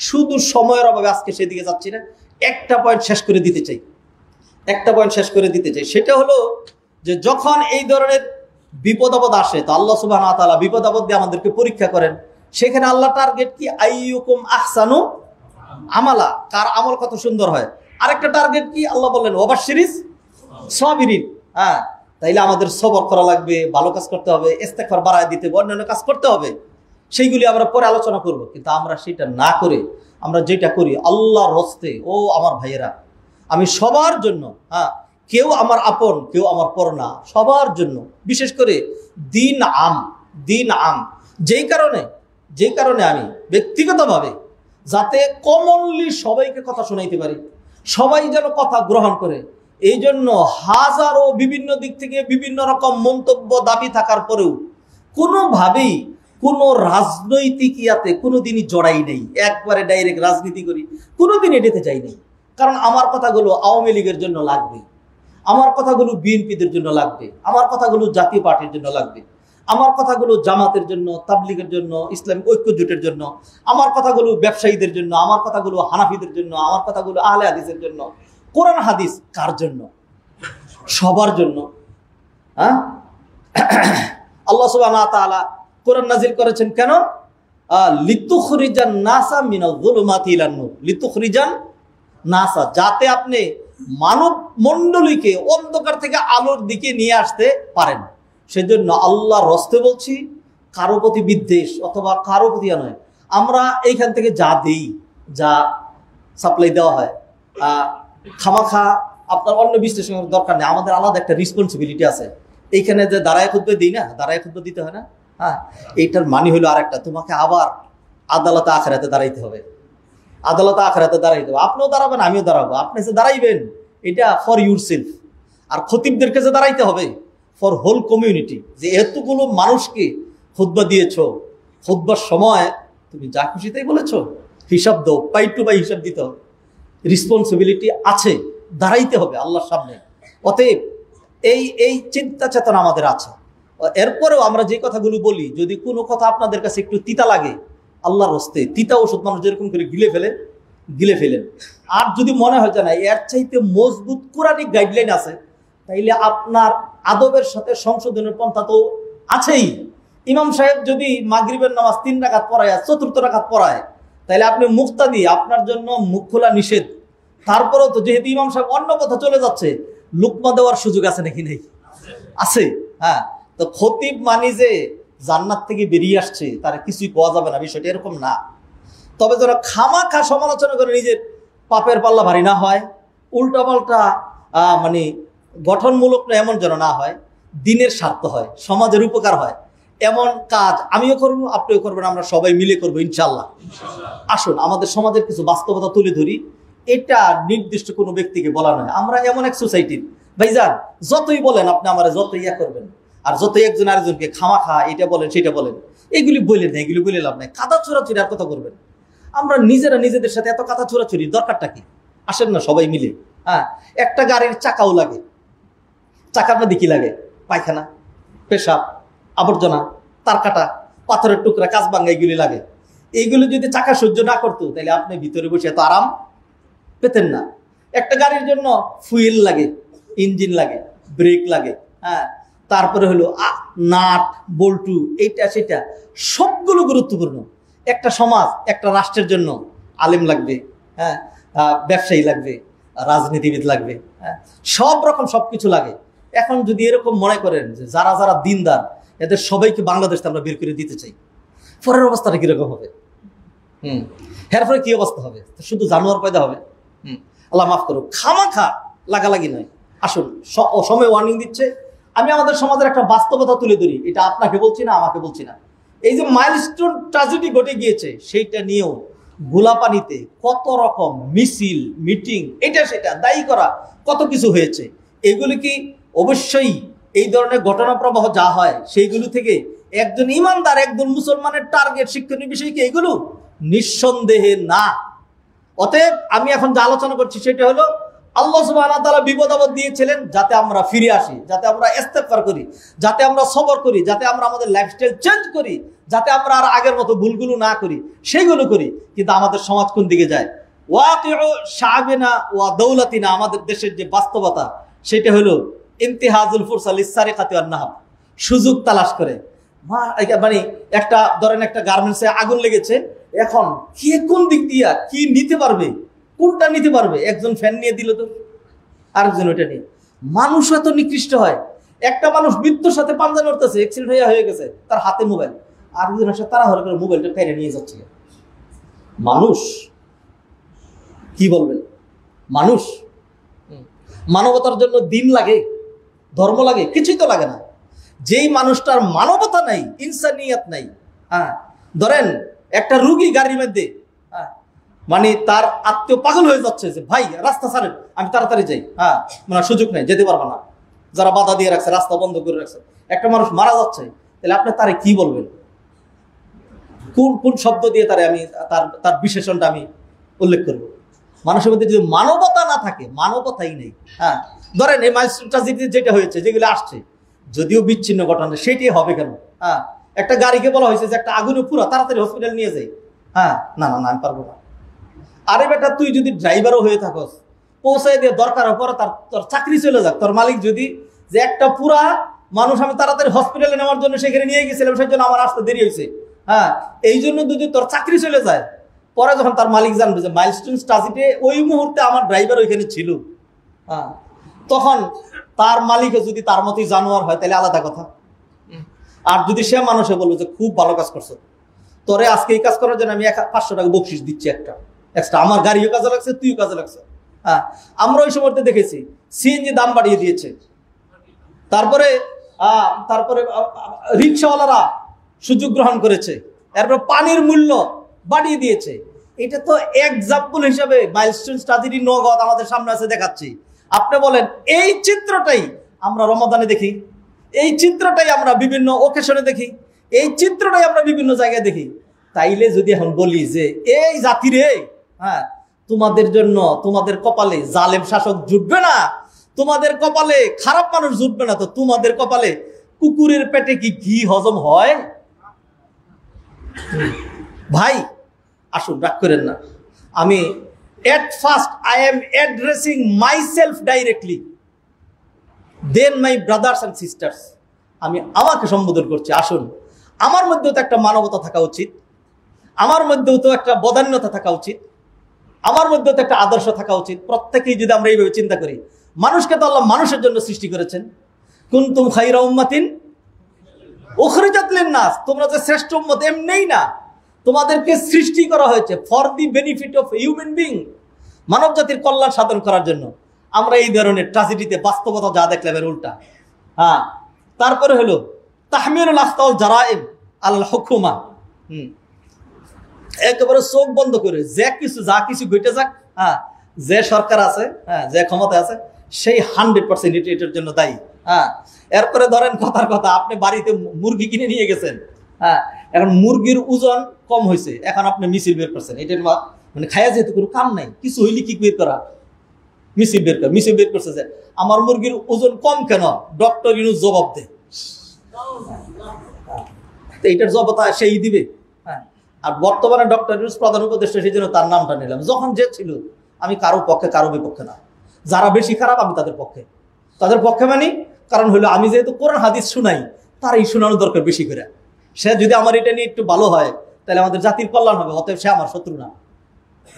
Speaker 1: শুধু সময়ের অভাবে আজকে সেদিকে যাচ্ছি না, একটা পয়েন্ট শেষ করে দিতে চাই। সেটা হলো যে যখন এই ধরনের বিপদ আপদ আসে, তো আল্লাহ সুবহানাহু ওয়া তাআলা বিপদ আপদ দিয়ে আমাদেরকে পরীক্ষা করেন। সেখানে আল্লাহ টার্গেট কি, আইয়ুকুম আহসানু আমালা, কার আমল কত সুন্দর হয়। আরেকটা টার্গেট কি, আল্লাহ বললেন ওয়াবাশশিরিস সাবিরিন। হ্যাঁ, তাইলে আমাদের সবর করা লাগবে, ভালো কাজ করতে হবে, ইস্তেগফার বাড়ায় দিতে হবে, অন্যান্য কাজ করতে হবে। সেইগুলি আমরা পরে আলোচনা করব। কিন্তু আমরা সেটা না করে আমরা যেটা করি, আল্লাহর হস্তে, ও আমার ভাইয়েরা, আমি সবার জন্য, হ্যাঁ, কেউ আমার আপন কেউ আমার পর না, সবার জন্য, বিশেষ করে দিন আম, যেই কারণে আমি ব্যক্তিগতভাবে যাতে কমনলি সবাইকে কথা শোনাইতে পারি, সবাই যেন কথা গ্রহণ করে, এই জন্য হাজারো বিভিন্ন দিক থেকে বিভিন্ন রকম মন্তব্য দাবি থাকার পরেও কোনোভাবেই কোনো রাজনৈতিক ইয়াতে কোনোদিনই জড়াই নেই, একবারে ডাইরেক্ট রাজনীতি করি কোনোদিন এটাতে যাই নেই। কারণ আমার কথাগুলো আওয়ামী লীগের জন্য লাগবে, আমার কথাগুলো বিএনপিদের জন্য লাগবে, আমার কথাগুলো জাতীয় পার্টির জন্য লাগবে, আমার কথাগুলো জামাতের জন্য, তাবলিগের জন্য, ইসলামিক ঐক্য জোটের জন্য, আমার কথাগুলো ব্যবসায়ীদের জন্য, আমার কথাগুলো হানাফিদের জন্য, আমার কথাগুলো আহলে হাদিসের জন্য। কোরআন হাদিস কার জন্য? সবার জন্য। হ্যাঁ, আল্লাহ সুবহানাহু ওয়া তাআলা কোরআন নাজিল করেছেন কেন? লিতুখরিজান নাসা মিনাল যুলুমাতি ইলান নূর, লিতুখরিজান নাসা, যাতে আপনি মানব মণ্ডলীকে অন্ধকার থেকে আলোর দিকে নিয়ে আসতে পারেন। সেজন্য আল্লাহর হস্তে বলছি, কারো প্রতি বিদ্বেষ অথবা কারো প্রতি নয়। আমরা এইখান থেকে যা দেই, যা সাপ্লাই দেওয়া হয়, খামাখা আপনার অন্য বিশ্লেষণের দরকার নেই। আমাদের আলাদা একটা রেসপন্সিবিলিটি আছে। এইখানে যে দাঁড়ায় খুতবা দিই না, দাঁড়ায় খুতবা দিতে হয় না, হ্যাঁ, এইটার মানে হলো আরেকটা, তোমাকে আবার আদালতে আখিরাতে দাঁড়াইতে হবে, আপনিও দাঁড়াবেন, আমিও দাঁড়াবো, আপনি যে দাঁড়াইবেন এটা ফর ইউর সেলফ, আর খতিবদেরকে যে দাঁড়াইতে হবে ফর হোল কমিউনিটি। যে এতগুলো মানুষকে খুতবা দিয়েছো, খুতবার সময় তুমি যা খুশি তাই বলেছো, হিসাব দাও, পাই টু পাই হিসাব দিতে হবে, রেসপন্সিবিলিটি আছে, দাঁড়াইতে হবে আল্লাহর সামনে। অতএব এই চিন্তা চেতনা আমাদের আছে। এরপরেও আমরা যে কথাগুলো বলি, যদি কোনো কথা আপনাদের কাছে একটু তিতা লাগে, আল্লাহর হস্তে তিতা ওষুধ মানুষ যেরকম করে গিলে ফেলেন। আর যদি মনে হয় যে না, এর চাইতে মজবুত কোরআনিক গাইডলাইন আছে, তাইলে আপনার আদবের সাথে সংশোধনের পন্থা তো আছেই। ইমাম সাহেব যদি মাগরিবের নামাজ 3 রাকাত পড়ায়, 4th রাকাত পড়ায়, তাইলে আপনি মুক্তাদি, আপনার জন্য মুখ খোলা নিষেধ। তারপরেও তো যেহেতু ইমাম সাহেব অন্য কথা চলে যাচ্ছে, লুকমা দেওয়ার সুযোগ আছে নাকি? নেই, আছে। হ্যাঁ, তো খতিব মানি যে জান্নাত থেকে বেরিয়ে আসছে, তার কিছুই পাওয়া যাবে না, বিষয়টা এরকম না। তবে যারা খামাখা সমালোচনা করে নিজের পাপের পাল্লা ভারী না হয়, উল্টাপাল্টা মানে গঠনমূলক না এমন যেন না হয়, দিনের স্বার্থ হয়, সমাজের উপকার হয়, এমন কাজ আমিও করবো, আপনিও করবেন, আমরা সবাই মিলে করবো ইনশাল্লাহ। আসুন আমাদের সমাজের কিছু বাস্তবতা তুলে ধরি। এটা নির্দিষ্ট কোনো ব্যক্তিকে বলা নয়, আমরা এমন এক সোসাইটির ভাইজান, যতই বলেন আপনি আমার, যতই ইয়া করবেন, আর যতই একজন আরেকজনকে খামাখা এটা বলেন সেটা বলেন, এগুলি বললেন না, এগুলি বলে লাভ নাই। কাদা ছোড়াছুড়ি আর কথা করবেন, আমরা নিজেরা নিজেদের সাথে এত কাদা ছোড়াছুরির দরকারটা কি? আসেন না সবাই মিলে। হ্যাঁ, একটা গাড়ির চাকাও লাগে, চাকার মধ্যে কি লাগে? পায়খানা, পেশাব, আবর্জনা, তার কাটা, পাথরের টুকরা, কাঁচ ভাঙা, এগুলি লাগে। এইগুলো যদি চাকা সহ্য না করতো, তাহলে আপনি ভিতরে বসে এত আরাম পেতেন না। একটা গাড়ির জন্য ফুয়েল লাগে, ইঞ্জিন লাগে, ব্রেক লাগে, হ্যাঁ, তারপরে হলো নাট বল্টু, এইটা সেটা সবগুলো গুরুত্বপূর্ণ। একটা সমাজ, একটা রাষ্ট্রের জন্য আলেম লাগবে, হ্যাঁ, ব্যবসায়ী লাগবে, রাজনীতিবিদ লাগবে, হ্যাঁ, সব রকম সবকিছু লাগে। এখন যদি এরকম মনে করেন যে যারা যারা দিনদার এদের সবাইকে বাংলাদেশ আমরা বের করে দিতে চাই, পরের অবস্থাটা কিরকম হবে? এরপরে কি অবস্থা হবে? শুধু জানোয়ার পয়দা হবে। আল্লাহ মাফ করুক, খামাখা লাগালাগি নয়। আসুন, সময় ওয়ার্নিং দিচ্ছে। আমি আমাদের সমাজের একটা বাস্তবতা তুলে ধরি, এটা আপনাকে বলছি না, আমাকে বলছি না। এই যে মাইলস্টোন ট্র্যাজেডি ঘটে গিয়েছে, সেইটা নিয়েও গোলাপানিতে কত রকম মিছিল, মিটিং, এটা সেটা দায়ী করা কত কিছু হয়েছে। এগুলি কি অবশ্যই এই ধরনের ঘটনা প্রবাহ যা হয় সেইগুলো থেকে একজন ইমানদার, একজন মুসলমানের টার্গেট শিক্ষণীয় বিষয় কি এগুলো? নিঃসন্দেহে না। অতএব আমি এখন যে আলোচনা করছি সেটা হলো, আল্লাহ সুবহানাহু ওয়া তাআলা বিপদ আপদ দিয়েছিলেন যাতে আমরা ফিরে আসি, যাতে আমরা ইস্তেগফার করি, যাতে আমরা সবর করি, যাতে আমরা আমাদের লাইফস্টাইল চেঞ্জ করি, যাতে আমরা আর আগের মতো ভুলগুলো না করি, সেইগুলো করি। কিন্তু আমাদের সমাজ কোন দিকে যায়? ওয়াকিউ শাবিনা ওয়া দৌলাতিনা, আমাদের দেশের যে বাস্তবতা সেটা হলো ইমতিহাজুল ফুরসা লিসসারিকাতি ওয়ান নাহাব, সুযোগ তালাশ করে। মানে একটা ধরেন একটা গার্মেন্টসে আগুন লেগেছে, এখন কে কোন দিক দিয়া কি নিতে পারবে, কোনটা নিতে পারবে? একজন ফ্যান নিয়ে দিল তো আরেকজন ওইটা নিয়ে। মানুষ এত নিকৃষ্ট হয়, একটা মানুষ মৃত্যুর সাথে পাঞ্জা লড়তেছে, অ্যাক্সিডেন্ট হয়ে গেছে, তার হাতে মোবাইল, আরেকজন এসে তাড়াহুড়ো করে মোবাইলটা কেড়ে নিয়ে যাচ্ছে। মানুষ কি বলবেন? মানুষ, মানবতার জন্য দিন লাগে, ধর্ম লাগে, কিছুই তো লাগে না। যেই মানুষটার মানবতা নাই, ইনসানিয়াত নাই, হ্যাঁ, ধরেন একটা রুগী গাড়ির মধ্যে, হ্যাঁ, মানে তার আত্মীয় পাগল হয়ে যাচ্ছে যে ভাই রাস্তা ছাড়েন, আমি তাড়াতাড়ি যাই, হ্যাঁ, মানে সুযোগ নেই, যেতে পারবো না, যারা বাধা দিয়ে রাখছে, রাস্তা বন্ধ করে রাখছে, একটা মানুষ মারা যাচ্ছে, তাহলে আপনি তারে কি বলবেন? কোন কোন শব্দ দিয়ে তারে আমি তার বিশেষণটা আমি উল্লেখ করব? মানুষের মধ্যে যদি মানবতা না থাকে, মানবতাই নেই। হ্যাঁ, ধরেন এই মাইলস্টোন ট্র্যাজেডি যেটা হয়েছে, যেগুলো আসছে, যদিও বিচ্ছিন্ন ঘটনা, সেটাই হবে কেন? হ্যাঁ, একটা গাড়িকে বলা হয়েছে যে একটা আগুনে পুরো তাড়াতাড়ি হসপিটাল নিয়ে যাই, হ্যাঁ, না না না আমি পারবো না। আরে বেটা, তুই যদি ড্রাইভারও হয়ে থাকস, পৌঁছাই দিয়ে দরকার পরে তোর চাকরি চলে যাক, তোর মালিক যদি যে একটা পুরা মানুষ আমি তাড়াতাড়ি হসপিটালে নেওয়ার জন্য সেখানে নিয়ে গেছিলাম, সেই জন্য আমার আসতে দেরি হয়েছে, হ্যাঁ, এই জন্য যদি তোর চাকরি চলে যায়, পরে যখন তার মালিক জানবে যে মাইলস্টোন ট্র্যাজেডি ওই মুহূর্তে আমার ড্রাইভার ওইখানে ছিল, হ্যাঁ, তখন তার মালিকও যদি তার মতোই জানোয়ার হয় তাহলে আলাদা কথা। আর যদি সে মানুষে বলবো যে খুব ভালো কাজ করছো, তোরে আজকে এই কাজ করার জন্য আমি 500 টাকা বকশিস দিচ্ছি, একটা এক্সট্রা, আমার গাড়িও কাজে লাগছে, তুইও কাজে লাগছে। হ্যাঁ, আমরা ওই সময়তে দেখেছি সিএনজি দাম বাড়িয়ে দিয়েছে, তারপরে রিক্সাওয়ালারা সুযোগ গ্রহণ করেছে, এরপর পানির মূল্য বাড়িয়ে দিয়েছে। এটা তো এক্সাম্পল হিসাবে মাইলস্টোন ট্র্যাজেডি নগদ আমাদের সামনে আছে দেখাচ্ছি। আপনি বলেন, এই চিত্রটাই আমরা রমাদানে দেখি, এই চিত্রটাই আমরা বিভিন্ন ওকেশনে দেখি, এই চিত্রটাই আমরা বিভিন্ন জায়গায় দেখি। তাইলে যদি এখন বলি যে এই জাতিরে, হ্যাঁ, তোমাদের জন্য তোমাদের কপালে জালেম শাসক জুটবে না, তোমাদের কপালে খারাপ মানুষ জুটবে না, তো তোমাদের কপালে কুকুরের পেটে কি ঘি হজম হয়? ভাই আসুন, রাগ করেন না। আমি at first I am addressing myself directly, then my brothers and sisters, আমি আমাকে সম্বোধন করছি। আসুন, আমার মধ্যেও তো একটা মানবতা থাকা উচিত, আমার মধ্যেও তো একটা বদান্যতা থাকা উচিত, আমার মধ্যেও তো একটা আদর্শ থাকা উচিত। প্রত্যেকেই যদি আমরা এইভাবে চিন্তা করি, মানুষকে তো আল্লাহ মানুষের জন্য সৃষ্টি করেছেন, কুনতুম খায়রা উম্মাতিন উখরিজাত লিন-নাস, তোমরা যে শ্রেষ্ঠ উম্মত এমনিই না, তোমাদেরকে সৃষ্টি করা হয়েছে for the benefit of human being, মানব জাতির কল্যাণ সাধন করার জন্য। আমরা এই ধরনের ট্র্যাজেডিতে বাস্তবতা যা দেখলাম এর উল্টা। হ্যাঁ, তারপরে হলো তাহমিলুল আখতাউল জারাইম আল হুকুমা, একেবারে চোখ বন্ধ করে যা কিছু ঘটে যাক, হ্যাঁ, যে সরকার আছে, হ্যাঁ, যে ক্ষমতা আছে, সেই 100% এটার জন্য দায়ী। হ্যাঁ, এরপরে ধরেন কথার কথা, আপনি বাড়িতে মুরগি কিনে নিয়ে গেছেন, হ্যাঁ, এখন মুরগির ওজন কম হয়েছে, এখন আপনি মিছিল বের করছেন, এটার মানে খায়া যেহেতু কোনো কাম নাই, কিছু হইলে কি বের করা, মিছিল বের করছে যে আমার মুরগির ওজন কম কেন, ডক্টর ইউনূস জবাব দে, এইটার জবাব সেই দিবে। হ্যাঁ, আর বর্তমানে ডক্টর ইউনূস প্রধান উপদেষ্টা, সেই জন্য তার নামটা নিলাম। যখন যে ছিল, আমি কারো পক্ষে কারো বিপক্ষে না, যারা বেশি খারাপ আমি তাদের পক্ষে মানি। কারণ হলো আমি যেহেতু কোরআন হাদিস শুনাই, তার এই শোনানো দরকার বেশি করে। সে যদি আমার এটা নিয়ে একটু ভালো হয়, তাহলে আমাদের জাতির কল্যাণ হবে, অতএব সে আমার শত্রু না।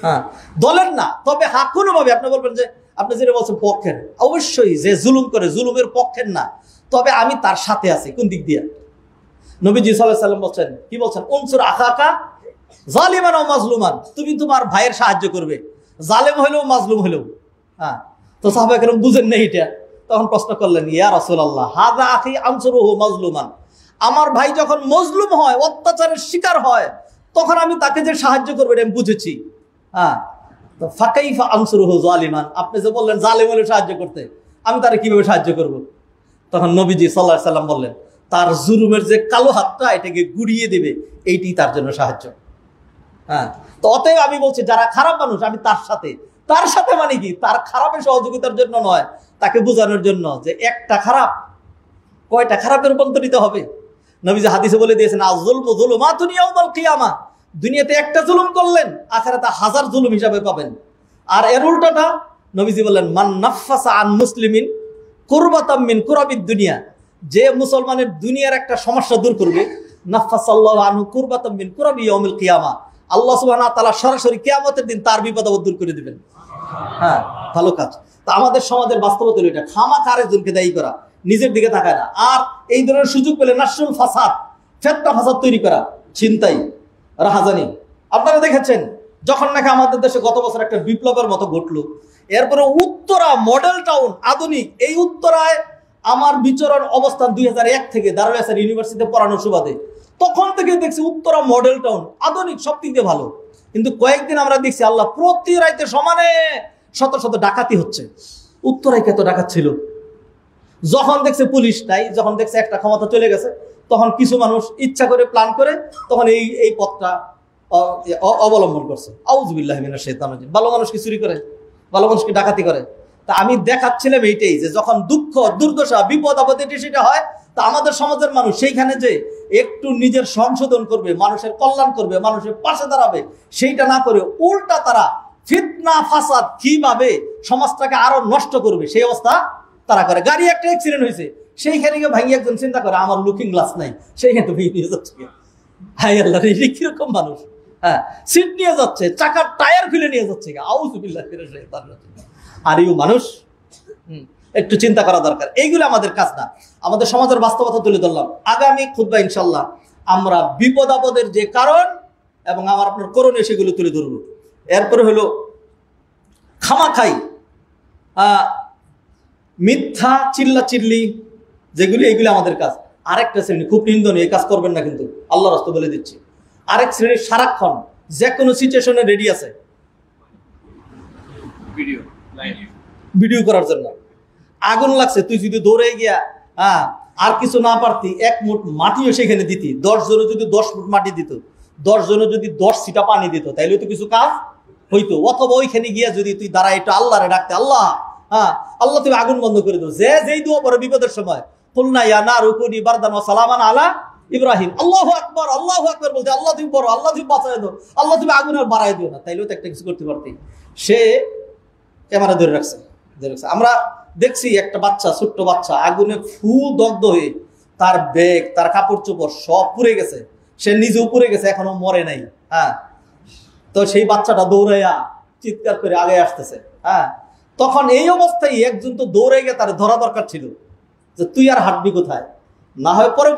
Speaker 1: হ্যাঁ, দলের না, তবে কোনোভাবে আপনি বলবেন যে আপনি যেটা বলছেন পক্ষের, অবশ্যই যে জুলুম করে জুলুমের পক্ষের না, তবে আমি তার সাথে আছি। কোন দিক দিয়ে? নবীজি সাল্লাল্লাহু আলাইহি ওয়াসাল্লাম বলছেন, কি বলছেন? উনসুর আখাকা জালিমান ও মাজলুমান, তুমি তোমার ভাইয়ের সাহায্য করবে, জালেম হইলেও মাজলুম হইলেও। হ্যাঁ, তো সাহাবায়ে কেরাম বুঝেন না এটা, তখন প্রশ্ন করলেন, ইয়া রাসূলুল্লাহ হাযা আখি আনসুরুহু মাজলুমান, আমার ভাই যখন মজলুম হয়, অত্যাচারের শিকার হয়, তখন আমি তাকে যে সাহায্য করবো এটা আমি বুঝেছি। হ্যাঁ, তো ফাকাইফা আনসুরুহু জালিমান, আপনি যে বললেন জালেম হলে সাহায্য করতে, আমি তারে কিভাবে সাহায্য করব? তখন নবীজি সাল্লাল্লাহু আলাইহি সাল্লাম বললেন, তার জুলুমের যে কালো হাতটা এটাকে গুড়িয়ে দেবে, এইটি তার জন্য সাহায্য। হ্যাঁ, তো অতএব আমি বলছি যারা খারাপ মানুষ আমি তার সাথে। তার সাথে মানে কি? তার খারাপের সহযোগিতার জন্য নয়, তাকে বোঝানোর জন্য যে একটা খারাপ কয়টা খারাপের রূপান্তরিত হবে। নবীজি হাদিসে বলে দিয়েছেন, আয-যুলমু যুলুমাতুন ইয়াউমাল কিয়ামা, দুনিয়াতে একটা জুলুম করলেন, আখিরাতে হাজার জুলুম হিসাবে পাবেন। আর এর উল্টাটা নবীজি বললেন, মান নাফাসা আন মুসলিমিন কুরবাতাম মিন কুরাবিদ দুনিয়া, যে মুসলমানের দুনিয়ার একটা সমস্যা দূর করবে, নাফাসাল্লাহু আনহু কুরবাতাম মিন কুরাবি ইয়াউমিল কিয়ামা, আল্লাহ সুবহানাহু ওয়া তাআলা সরাসরি কিয়ামতের দিন তার বিপদ আপদ দূর করে দিবেন। হ্যাঁ, ভালো কাজ। তা আমাদের সমাজের বাস্তবতা হলো এটা, খামাখা আরেকজনকে দায়ী করা, নিজের দিকে তাকায় না। আর এই ধরনের সুযোগ পেলে নাশরুল ফাসাদ, ফেতনা ফাসাদ তৈরি করা, ছিনতাই, রাহাজানি। আপনারা দেখেছেন যখন নাকি আমাদের দেশে গত বছর একটা বিপ্লবের মতো ঘটলো, এরপরে উত্তরা মডেল টাউন আধুনিক, এই উত্তরায় আমার বিচরণ অবস্থান 2001 থেকে দারুল ইহসান ইউনিভার্সিটিতে পড়ানোর সুবাদে, তখন থেকে দেখছি উত্তরা মডেল টাউন আধুনিক, সব দিক দিয়ে ভালো। কিন্তু কয়েকদিন আমরা দেখছি আল্লাহ প্রতি রাইতে সমানে শত শত ডাকাতি হচ্ছে। উত্তরায় কত ডাকাত ছিল, যখন দেখছে পুলিশ নাই, যখন দেখছে একটা ক্ষমতা চলে গেছে, তখন কিছু মানুষ ইচ্ছা করে প্ল্যান করে তখন এই পথটা অবলম্বন করছে। আউযুবিল্লাহি মিনাশ শাইতানির রাজিম। ভালো মানুষ কি চুরি করে, ভালো মানুষ কি ডাকাতি করে? তা আমি দেখাচ্ছিলাম এইটাই, যে যখন দুঃখ দুর্দশা বিপদ আপদ এটি সেটা হয়, তা আমাদের সমাজের মানুষ সেইখানে যে একটু নিজের সংশোধন করবে, মানুষের কল্যাণ করবে, মানুষের পাশে দাঁড়াবে, সেইটা না করে উল্টা তারা ফিতনা ফাসাদ কিভাবে সমাজটাকে আরো নষ্ট করবে সেই অবস্থা তারা করে। গাড়ি একটা অ্যাক্সিডেন্ট হয়েছে, সেইখানে গিয়ে ভাঙিয়ে একজন চিন্তা করে আমার লুকিং গ্লাস নাই, সেইখানে তো ভেঙে নিয়ে যাচ্ছে। হাই আল্লাহ, কিরকম মানুষ! হ্যাঁ, সিট নিয়ে যাচ্ছে, চাকার টায়ার খুলে নিয়ে যাচ্ছে। আউযুবিল্লাহি মিনাশ শাইতানির রাজিম। আর ইউ মানুষ, একটু চিন্তা করা দরকার। এইগুলো আমাদের কাজ না, আমাদের সমাজের বাস্তবতা তুলে ধরলাম। আগামী খুতবা ইনশাল্লাহ আমরা বিপদ আপদের যে কারণ এবং আমার আপনার করণীয় সেগুলো তুলে ধরব। এরপরে হলো খামাখাই মিথ্যা চিল্লা চিল্লি যেগুলি, এগুলি আমাদের কাজ। আরেকটা শ্রেণী খুব নিন্দনীয়, এই কাজ করবেন না কিন্তু, আল্লাহ রাস্তা বলে দিচ্ছি। আরেক শ্রেণী সারাক্ষণ যে কোনো সিচুয়েশনে রেডি আছে ভিডিও করার জন্য। আগুন লাগছে, তুই যদি দৌড়ে গিয়া আর কিছু না পারতি, 1 মুঠ মাটিও সেখানে দিতি, 10 জনে যদি 10 মুঠ মাটি দিত, 10 জনে যদি 10 ছিটা পানি দিত, তাইলে তো কিছু কাজ হইতো। অথবা ওইখানে গিয়া যদি তুই দাঁড়ায় একটু আল্লাহরে ডাকতে, আল্লাহ আল্লাহ তুমি আগুন বন্ধ করে দাও, যেই দোয়া পড়ে বিপদের সময়, কুলনা ইয়া নারু কুনি বারদান ওয়া সালামান আলা ইব্রাহিম, আল্লাহু আকবার বলতে, আল্লাহ তুমি বড়, আল্লাহ তুমি বাঁচায় দাও, আল্লাহ তুমি আগুন আর বাড়ায় দিও না, তাইলেও তো একটা কিছু করতে পারতি। সে ক্যামেরা ধরে রাখছে। আমরা দেখছি একটা বাচ্চা, ছোট্ট বাচ্চা, আগুনে ফুল দগ্ধ হয়ে তার ব্যাগ, তার কাপড় চোপড় সব পুড়ে গেছে, সে নিজেও পুড়ে গেছে, এখনো মরে নাই। হ্যাঁ, তো সেই বাচ্চাটা দৌড়াইয়া চিৎকার করে আগে আসতেছে। হ্যাঁ, তখন এই অবস্থায় একজন তো দৌড়ে গিয়ে তার ধরা দরকার ছিল, যে তুই আর হাঁটবি কোথায়, না হয় পরে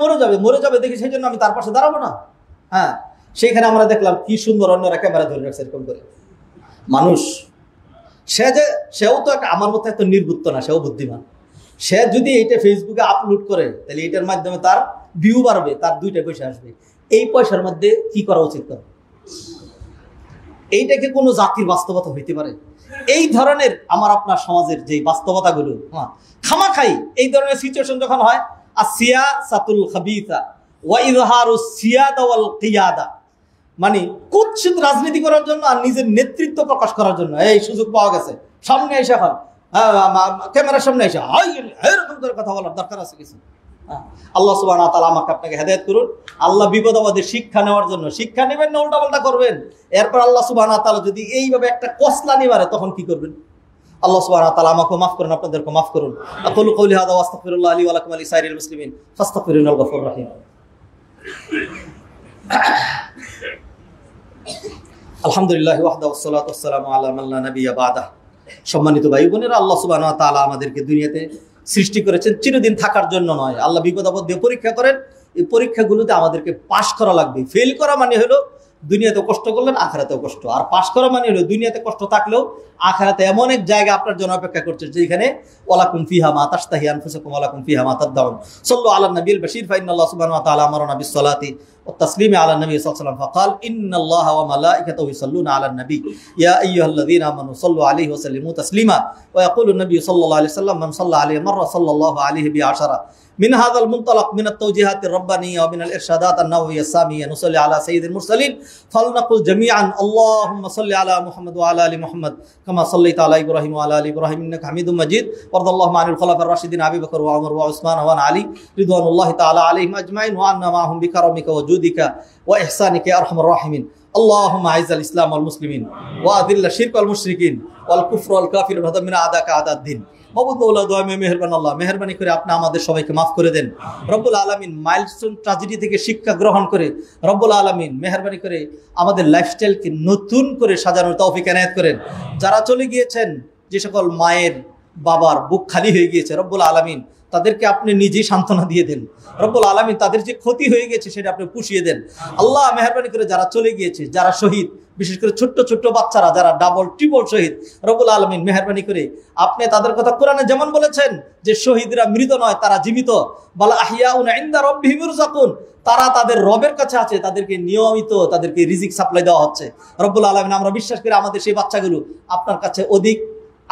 Speaker 1: মরে যাবে দেখি, সেই জন্য আমি তার পাশে দাঁড়াবো না। হ্যাঁ, সেইখানে আমরা দেখলাম কি সুন্দর অন্যরা ক্যামেরা ধরে রাখছে এরকম করে। মানুষ সেও তো আমার মতো এত নির্বুদ্ধ না, সেও বুদ্ধিমান। সে যদি এইটা ফেসবুকে আপলোড করে, তাহলে এটার মাধ্যমে তার ভিউ বাড়বে, তার 2টা পয়সা আসবে। এই পয়সার মধ্যে কি করা উচিত? এইটাকে কোনো জাতির বাস্তবতা হইতে পারে? এই ধরনের আমার আপনার সমাজের যে বাস্তবতাগুলো, খামাখাই এই ধরনের সিচুয়েশন যখন হয়, আসিয়াসাতুল খাবিসা ওয়া ইযহারুস সিয়াদা ওয়াল কিয়াদা, মানে কুৎসিত রাজনীতি করার জন্য আর নিজের নেতৃত্ব প্রকাশ করার জন্য এই সুযোগ পাওয়া গেছে, সামনে এসে এখন ক্যামেরার সামনে এসে এরকম করে কথা বলার দরকার আছে কিছু? আল্লাহ সুবহানাহু ওয়া তাআলা আমাকে আপনাকে হেদায়েত করুন। আল্লাহ বিপদ আপদে শিক্ষা নেওয়ার জন্য, শিক্ষা নেবেন না উল্টাপাল্টা করবেন। এরপর আল্লাহ সুবহানাহু ওয়া তাআলা যদি এইভাবে একটা কসলানি মারে, তখন কি করবেন? আল্লাহ সুবহানাহু ওয়া তাআলা আমাকে মাফ করুন, আপনাদেরকে মাফ করুন। আকুলু কওলি হাযা ওয়া আস্তাগফিরুল্লাহ লি ওয়া লাকুম ওয়া লিসাইরিল মুসলিমিন ফাস্তাগফিরুহুল গফুরুর রহিম। আলহামদুলিল্লাহ ওয়াহদাহু ওয়াসসালাতু ওয়াসসালামু আলা মান লা নাবিয়্যা বা'দাহ। সম্মানিত ভাই বোনেরা, আল্লাহ সুবহানাহু ওয়া তাআলা আমাদেরকে দুনিয়াতে সৃষ্টি করেছেন চিরদিন থাকার জন্য নয়। আল্লাহ বিপদ আপদ দিয়ে পরীক্ষা করেন। এই পরীক্ষাগুলোতে আমাদেরকে পাশ করা লাগবে। ফেল করা মানে হলো দুনিয়াতে কষ্ট করলেন, আখিরাতেও কষ্ট। আর পাশ করা মানে হলো দুনিয়াতে কষ্ট থাকলেও আখিরাতে এমন এক জায়গা আপনার জন্য অপেক্ষা করছে যেখানে ওয়ালাকুম ফিহা মা তাশতাহি আনফুসুকুম ওয়ালাকুম ফিহা মা তাদদাউন। সাল্লু আলা নবিয়িল বাশীর ফা ইন্নাল্লাহ সুবহানাহু ওয়া তাআলা আমারানা বিস-সালাতি والتسليم على النبي صلى الله عليه وسلم فقال إن الله وملائكته يصلون على النبي يا أيها الذين آمنوا صلوا عليه وسلموا تسليما ويقول النبي صلى الله عليه وسلم من صلى عليه مرة صلى الله عليه بعشرة. من هذا المنطلق من التوجيهات الربانية ومن الإرشادات النبوية السامية نصلي على سيد المرسلين فلنقل جميعا اللهم صل على محمد وعلى آل محمد كما صليت على إبراهيم وعلى آل إبراهيم إنك حميد مجيد وارض اللهم عن الخلفاء الراشدين أبي بكر وعمر وعثمان وعن علي رضوان الله تعالى عليهم أجمعين وعنا معهم بكرمك وجودك وإحسانك يا أرحم الراحمين. اللهم أعز الإسلام والمسلمين وأذل الشرك والمشركين والكفر والكافر ودمر أعداءك أعداء الدين. মেহরবানি করে আপনি আমাদের সবাইকে মাফ করে দেন রব্বুল আলামিন। মাইলস্টোন ট্র্যাজেডি থেকে শিক্ষা গ্রহণ করে রব্বুল আলামিন মেহরবানি করে আমাদের লাইফস্টাইলকে নতুন করে সাজানোর তৌফিক এনায়েত করেন। যারা চলে গিয়েছেন, যে সকল মায়ের বাবার বুক খালি হয়ে গিয়েছে, রব্বুল আলামিন তাদেরকে আপনি নিজেই সান্ত্বনা দিয়ে দেন রব্বুল আলামিন। তাদের যে ক্ষতি হয়ে গেছে সেটা আপনি পুষিয়ে দেন আল্লাহ। মেহরবানি করে যারা চলে গিয়েছে, যারা শহীদ, বিশেষ করে ছোট্ট ছোট্ট বাচ্চারা যারা ডাবল ট্রিপল শহীদ, রব্বুল আলামিন মেহরবানি করে আপনি তাদের কথা কোরআনে যেমন বলেছেন যে শহীদরা মৃত নয়, তারা জীবিত, বাল আহইয়াউন ইনদা রাব্বিহিম ইরযাকুন, তারা তাদের রবের কাছে আছে, তাদেরকে নিয়মিত তাদেরকে রিজিক সাপ্লাই দেওয়া হচ্ছে রব্বুল আলামিন। আমরা বিশ্বাস করি আমাদের সেই বাচ্চাগুলো আপনার কাছে অধিক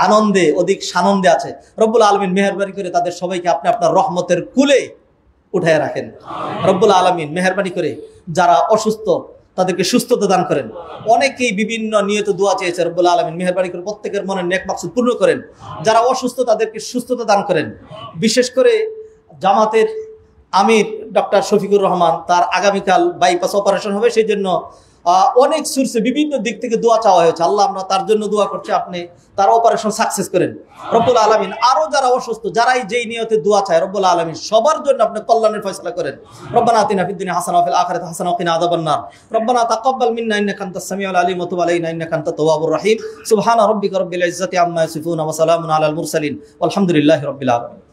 Speaker 1: আনন্দে, অধিক সানন্দে আছে রব্বুল আলামিন। মেহরবানি করে তাদের সবাইকে আপনি আপনার রহমতের কুলে উঠায় রাখেন রব্বুল আলামিন। মেহরবানি করে যারা অসুস্থ তাদেরকে সুস্থতা দান করেন। অনেকেই বিভিন্ন নিয়ত দোয়া চেয়েছে রব্বুল আলামিন, মেহরবানি করে প্রত্যেকের মনের নেক মাকসুদ পূর্ণ করেন। যারা অসুস্থ তাদেরকে সুস্থতা দান করেন। বিশেষ করে জামাতের আমির ডক্টর শফিকুর রহমান, তার আগামীকাল বাইপাস অপারেশন হবে, সেই জন্য অনেক সোর্সে বিভিন্ন দিক থেকে দোয়া চাওয়া হয়েছে। আল্লাহ আমরা তার জন্য দোয়া করছি, আপনি তার অপারেশন সাকসেস করেন রব্বুল আলামিন। আরো যারা অসুস্থ, যারাই যেই নিয়তে দোয়া চায় রব্বুল আলামিন সবার জন্য আপনি কল্যাণের ফয়সালা করেন। রব্বানা আতিনা ফিদ দুনিয়া হাসানাহ ওয়া ফিল আখিরাতি হাসানাহ ওয়া কিনা আযাবান নার। রব্বানা তাকাব্বাল মিন্না ইন্নাকা আনতাস সামিউল আলিম ওয়া তুব আলাইনা ইন্নাকা আনতাত তাওয়াবুর রহিম। সুবহানা রাব্বিকা রাব্বিল ইজ্জাতি আম্মা ইয়াসিফুন ওয়া সালামুন আলাল মুরসালিন ওয়ালহামদুলিল্লাহি রাব্বিল আলামিন।